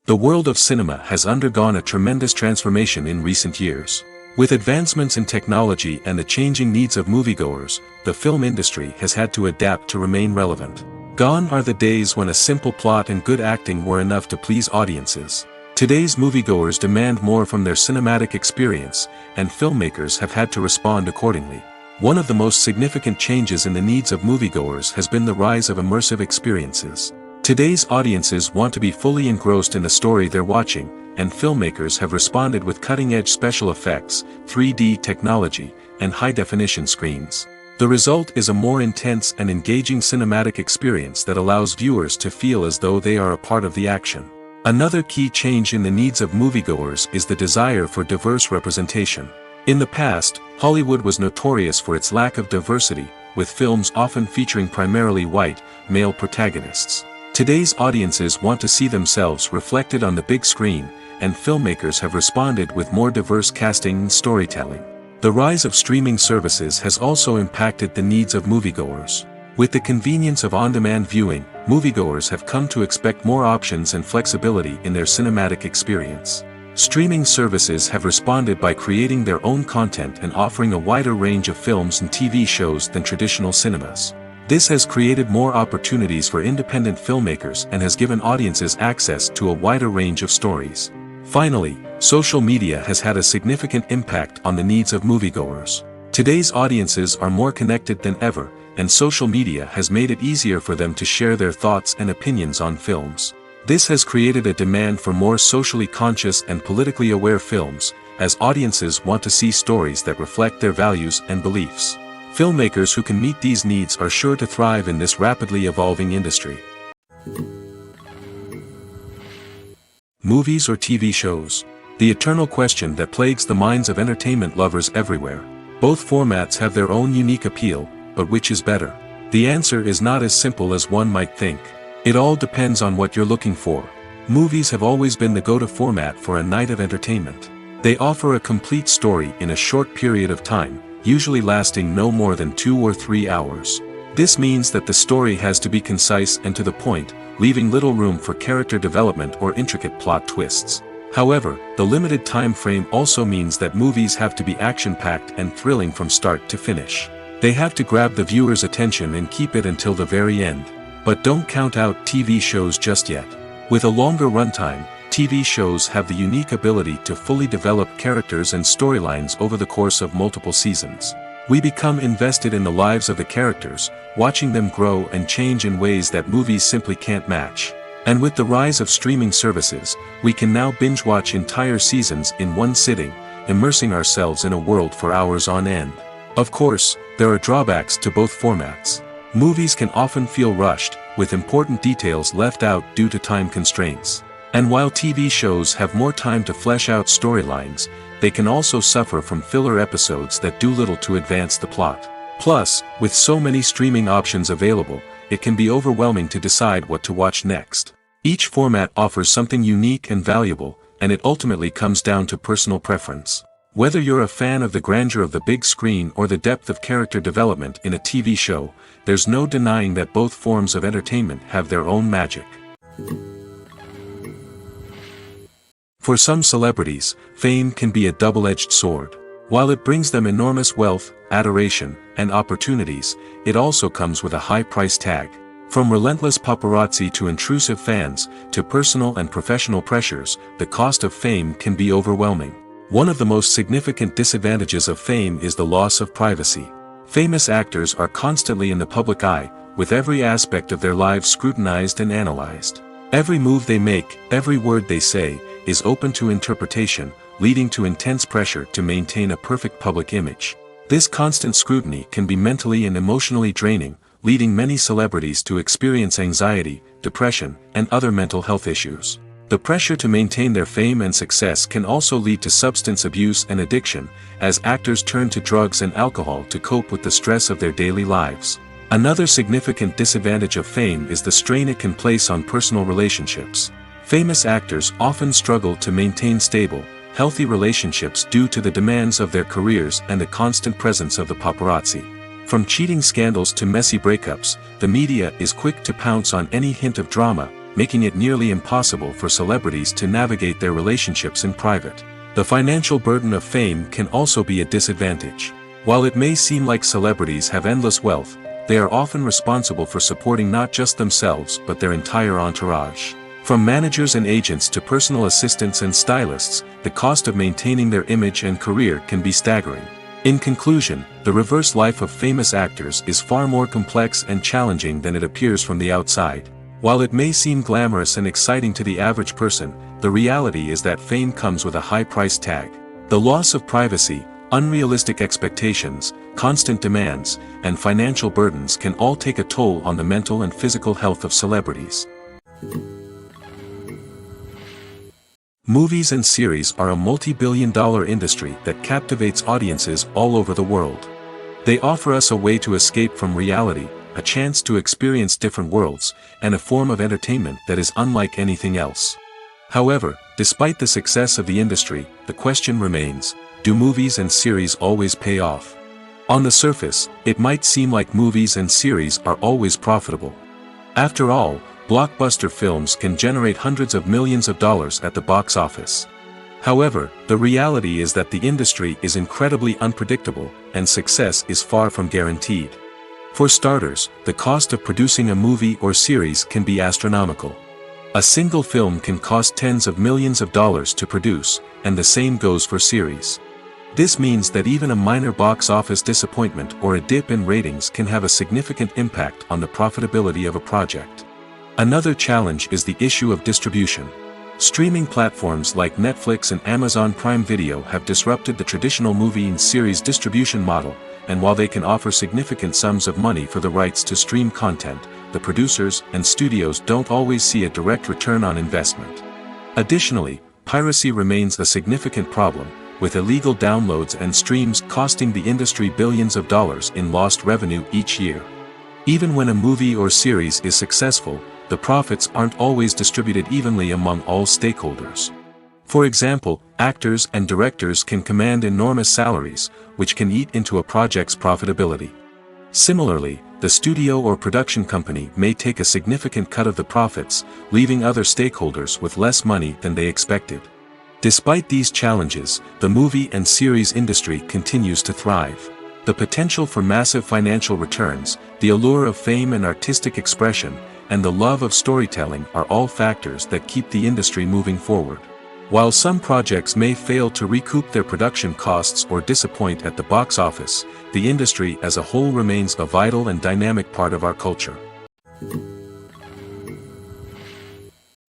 Speaker 1: The world of cinema has undergone a tremendous transformation in recent years. With advancements in technology and the changing needs of moviegoers, the film industry has had to adapt to remain relevant. Gone are the days when a simple plot and good acting were enough to please audiences. Today's moviegoers demand more from their cinematic experience, and filmmakers have had to respond accordingly. One of the most significant changes in the needs of moviegoers has been the rise of immersive experiences. Today's audiences want to be fully engrossed in the story they're watching, and filmmakers have responded with cutting-edge special effects, 3D technology, and high-definition screens. The result is a more intense and engaging cinematic experience that allows viewers to feel as though they are a part of the action. Another key change in the needs of moviegoers is the desire for diverse representation. In the past, Hollywood was notorious for its lack of diversity, with films often featuring primarily white, male protagonists. Today's audiences want to see themselves reflected on the big screen, and filmmakers have responded with more diverse casting and storytelling. The rise of streaming services has also impacted the needs of moviegoers. With the convenience of on-demand viewing, moviegoers have come to expect more options and flexibility in their cinematic experience. Streaming services have responded by creating their own content and offering a wider range of films and TV shows than traditional cinemas. This has created more opportunities for independent filmmakers and has given audiences access to a wider range of stories. Finally, social media has had a significant impact on the needs of moviegoers. Today's audiences are more connected than ever, and social media has made it easier for them to share their thoughts and opinions on films. This has created a demand for more socially conscious and politically aware films, as audiences want to see stories that reflect their values and beliefs. Filmmakers who can meet these needs are sure to thrive in this rapidly evolving industry. Movies or TV shows? The eternal question that plagues the minds of entertainment lovers everywhere. Both formats have their own unique appeal, but which is better? The answer is not as simple as one might think. It all depends on what you're looking for. Movies have always been the go-to format for a night of entertainment. They offer a complete story in a short period of time, usually lasting no more than 2 or 3 hours. This means that the story has to be concise and to the point, leaving little room for character development or intricate plot twists. However, the limited time frame also means that movies have to be action-packed and thrilling from start to finish. They have to grab the viewer's attention and keep it until the very end. But don't count out TV shows just yet. With a longer runtime, TV shows have the unique ability to fully develop characters and storylines over the course of multiple seasons. We become invested in the lives of the characters, watching them grow and change in ways that movies simply can't match. And with the rise of streaming services, we can now binge-watch entire seasons in one sitting, immersing ourselves in a world for hours on end. Of course, there are drawbacks to both formats. Movies can often feel rushed, with important details left out due to time constraints. And while TV shows have more time to flesh out storylines, they can also suffer from filler episodes that do little to advance the plot. Plus, with so many streaming options available, it can be overwhelming to decide what to watch next. Each format offers something unique and valuable, and it ultimately comes down to personal preference. Whether you're a fan of the grandeur of the big screen or the depth of character development in a TV show, there's no denying that both forms of entertainment have their own magic. For some celebrities, fame can be a double-edged sword. While it brings them enormous wealth, adoration, and opportunities, it also comes with a high price tag. From relentless paparazzi to intrusive fans, to personal and professional pressures, the cost of fame can be overwhelming. One of the most significant disadvantages of fame is the loss of privacy. Famous actors are constantly in the public eye, with every aspect of their lives scrutinized and analyzed. Every move they make, every word they say, is open to interpretation, leading to intense pressure to maintain a perfect public image. This constant scrutiny can be mentally and emotionally draining, leading many celebrities to experience anxiety, depression, and other mental health issues. The pressure to maintain their fame and success can also lead to substance abuse and addiction, as actors turn to drugs and alcohol to cope with the stress of their daily lives. Another significant disadvantage of fame is the strain it can place on personal relationships. Famous actors often struggle to maintain stable, healthy relationships due to the demands of their careers and the constant presence of the paparazzi. From cheating scandals to messy breakups, the media is quick to pounce on any hint of drama, making it nearly impossible for celebrities to navigate their relationships in private. The financial burden of fame can also be a disadvantage. While it may seem like celebrities have endless wealth, they are often responsible for supporting not just themselves but their entire entourage. From managers and agents to personal assistants and stylists, the cost of maintaining their image and career can be staggering. In conclusion, the reverse life of famous actors is far more complex and challenging than it appears from the outside. While it may seem glamorous and exciting to the average person, the reality is that fame comes with a high price tag. The loss of privacy, unrealistic expectations, constant demands, and financial burdens can all take a toll on the mental and physical health of celebrities. Movies and series are a multi-billion-dollar industry that captivates audiences all over the world. They offer us a way to escape from reality, a chance to experience different worlds, and a form of entertainment that is unlike anything else. However, despite the success of the industry, the question remains, do movies and series always pay off? On the surface, it might seem like movies and series are always profitable. After all, blockbuster films can generate hundreds of millions of dollars at the box office. However, the reality is that the industry is incredibly unpredictable, and success is far from guaranteed. For starters, the cost of producing a movie or series can be astronomical. A single film can cost tens of millions of dollars to produce, and the same goes for series. This means that even a minor box office disappointment or a dip in ratings can have a significant impact on the profitability of a project. Another challenge is the issue of distribution. Streaming platforms like Netflix and Amazon Prime Video have disrupted the traditional movie and series distribution model, and while they can offer significant sums of money for the rights to stream content, the producers and studios don't always see a direct return on investment. Additionally, piracy remains a significant problem, with illegal downloads and streams costing the industry billions of dollars in lost revenue each year. Even when a movie or series is successful, the profits aren't always distributed evenly among all stakeholders. For example, actors and directors can command enormous salaries, which can eat into a project's profitability. Similarly, the studio or production company may take a significant cut of the profits, leaving other stakeholders with less money than they expected. Despite these challenges, the movie and series industry continues to thrive. The potential for massive financial returns, the allure of fame and artistic expression, and the love of storytelling are all factors that keep the industry moving forward. While some projects may fail to recoup their production costs or disappoint at the box office, the industry as a whole remains a vital and dynamic part of our culture.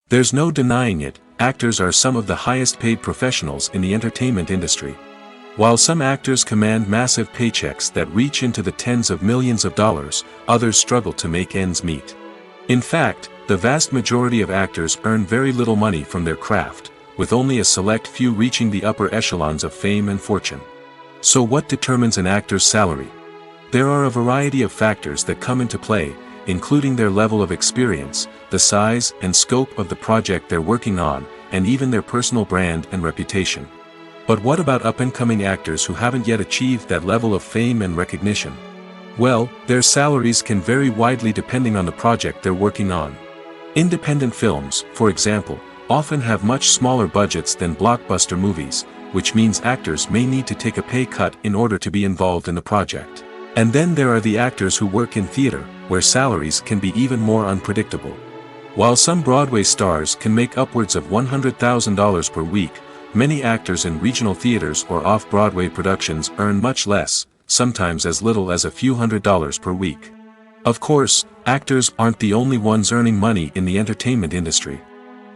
Speaker 1: There's no denying it, actors are some of the highest paid professionals in the entertainment industry. While some actors command massive paychecks that reach into the tens of millions of dollars, others struggle to make ends meet. In fact, the vast majority of actors earn very little money from their craft, with only a select few reaching the upper echelons of fame and fortune. So what determines an actor's salary? There are a variety of factors that come into play, including their level of experience, the size and scope of the project they're working on, and even their personal brand and reputation. But what about up-and-coming actors who haven't yet achieved that level of fame and recognition? Well, their salaries can vary widely depending on the project they're working on. Independent films, for example, often have much smaller budgets than blockbuster movies, which means actors may need to take a pay cut in order to be involved in the project. And then there are the actors who work in theater, where salaries can be even more unpredictable. While some Broadway stars can make upwards of $100,000 per week, many actors in regional theaters or off-Broadway productions earn much less, sometimes as little as a few $100s per week. Of course, actors aren't the only ones earning money in the entertainment industry.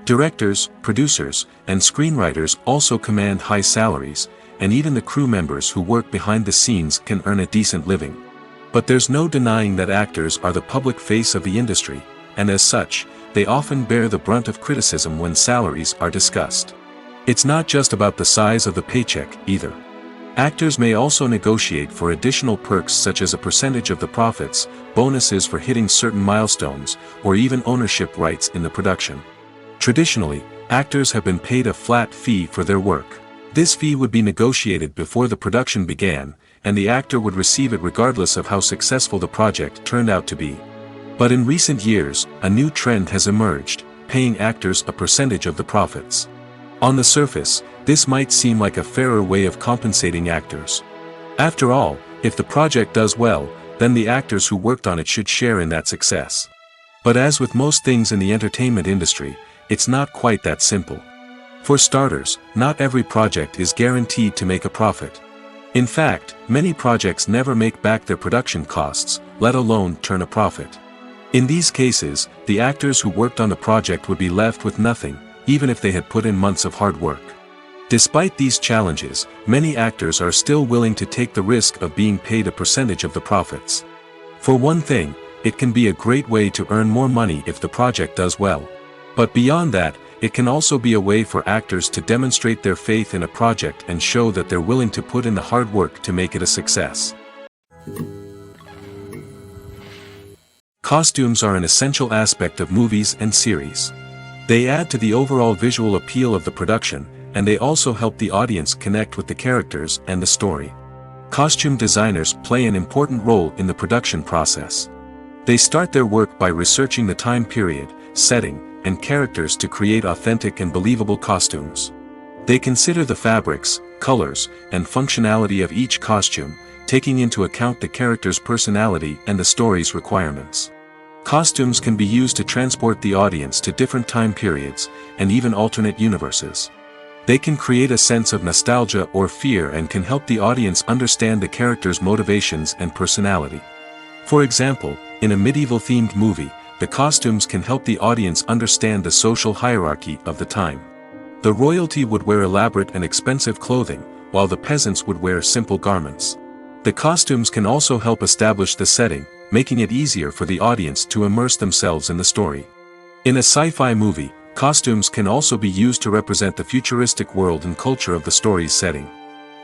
Speaker 1: Directors, producers, and screenwriters also command high salaries, and even the crew members who work behind the scenes can earn a decent living. But there's no denying that actors are the public face of the industry, and as such, they often bear the brunt of criticism when salaries are discussed. It's not just about the size of the paycheck, either. Actors may also negotiate for additional perks such as a percentage of the profits, bonuses for hitting certain milestones, or even ownership rights in the production. Traditionally, actors have been paid a flat fee for their work. This fee would be negotiated before the production began, and the actor would receive it regardless of how successful the project turned out to be. But in recent years, a new trend has emerged, paying actors a percentage of the profits. On the surface, this might seem like a fairer way of compensating actors. After all, if the project does well, then the actors who worked on it should share in that success. But as with most things in the entertainment industry, it's not quite that simple. For starters, not every project is guaranteed to make a profit. In fact, many projects never make back their production costs, let alone turn a profit. In these cases, the actors who worked on the project would be left with nothing, even if they had put in months of hard work. Despite these challenges, many actors are still willing to take the risk of being paid a percentage of the profits. For one thing, it can be a great way to earn more money if the project does well. But beyond that, it can also be a way for actors to demonstrate their faith in a project and show that they're willing to put in the hard work to make it a success. Costumes are an essential aspect of movies and series. They add to the overall visual appeal of the production, and they also help the audience connect with the characters and the story. Costume designers play an important role in the production process. They start their work by researching the time period, setting, and characters to create authentic and believable costumes. They consider the fabrics, colors, and functionality of each costume, taking into account the character's personality and the story's requirements. Costumes can be used to transport the audience to different time periods, and even alternate universes. They can create a sense of nostalgia or fear and can help the audience understand the character's motivations and personality. For example, in a medieval-themed movie, the costumes can help the audience understand the social hierarchy of the time. The royalty would wear elaborate and expensive clothing, while the peasants would wear simple garments. The costumes can also help establish the setting, making it easier for the audience to immerse themselves in the story. In a sci-fi movie, costumes can also be used to represent the futuristic world and culture of the story's setting.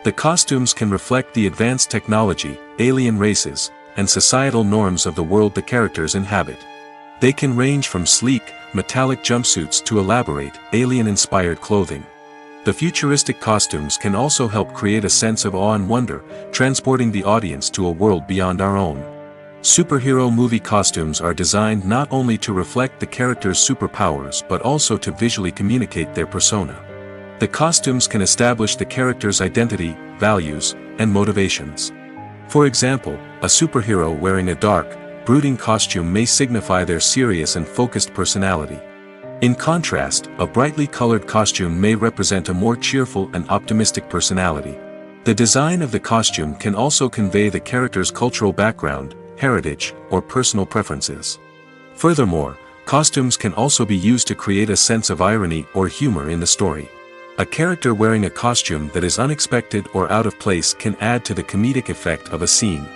Speaker 1: The costumes can reflect the advanced technology, alien races, and societal norms of the world the characters inhabit. They can range from sleek, metallic jumpsuits to elaborate, alien-inspired clothing. The futuristic costumes can also help create a sense of awe and wonder, transporting the audience to a world beyond our own. Superhero movie costumes are designed not only to reflect the character's superpowers but also to visually communicate their persona. The costumes can establish the character's identity, values, and motivations. For example, a superhero wearing a dark, brooding costume may signify their serious and focused personality. In contrast, a brightly colored costume may represent a more cheerful and optimistic personality. The design of the costume can also convey the character's cultural background, heritage, or personal preferences. Furthermore, costumes can also be used to create a sense of irony or humor in the story. A character wearing a costume that is unexpected or out of place can add to the comedic effect of a scene.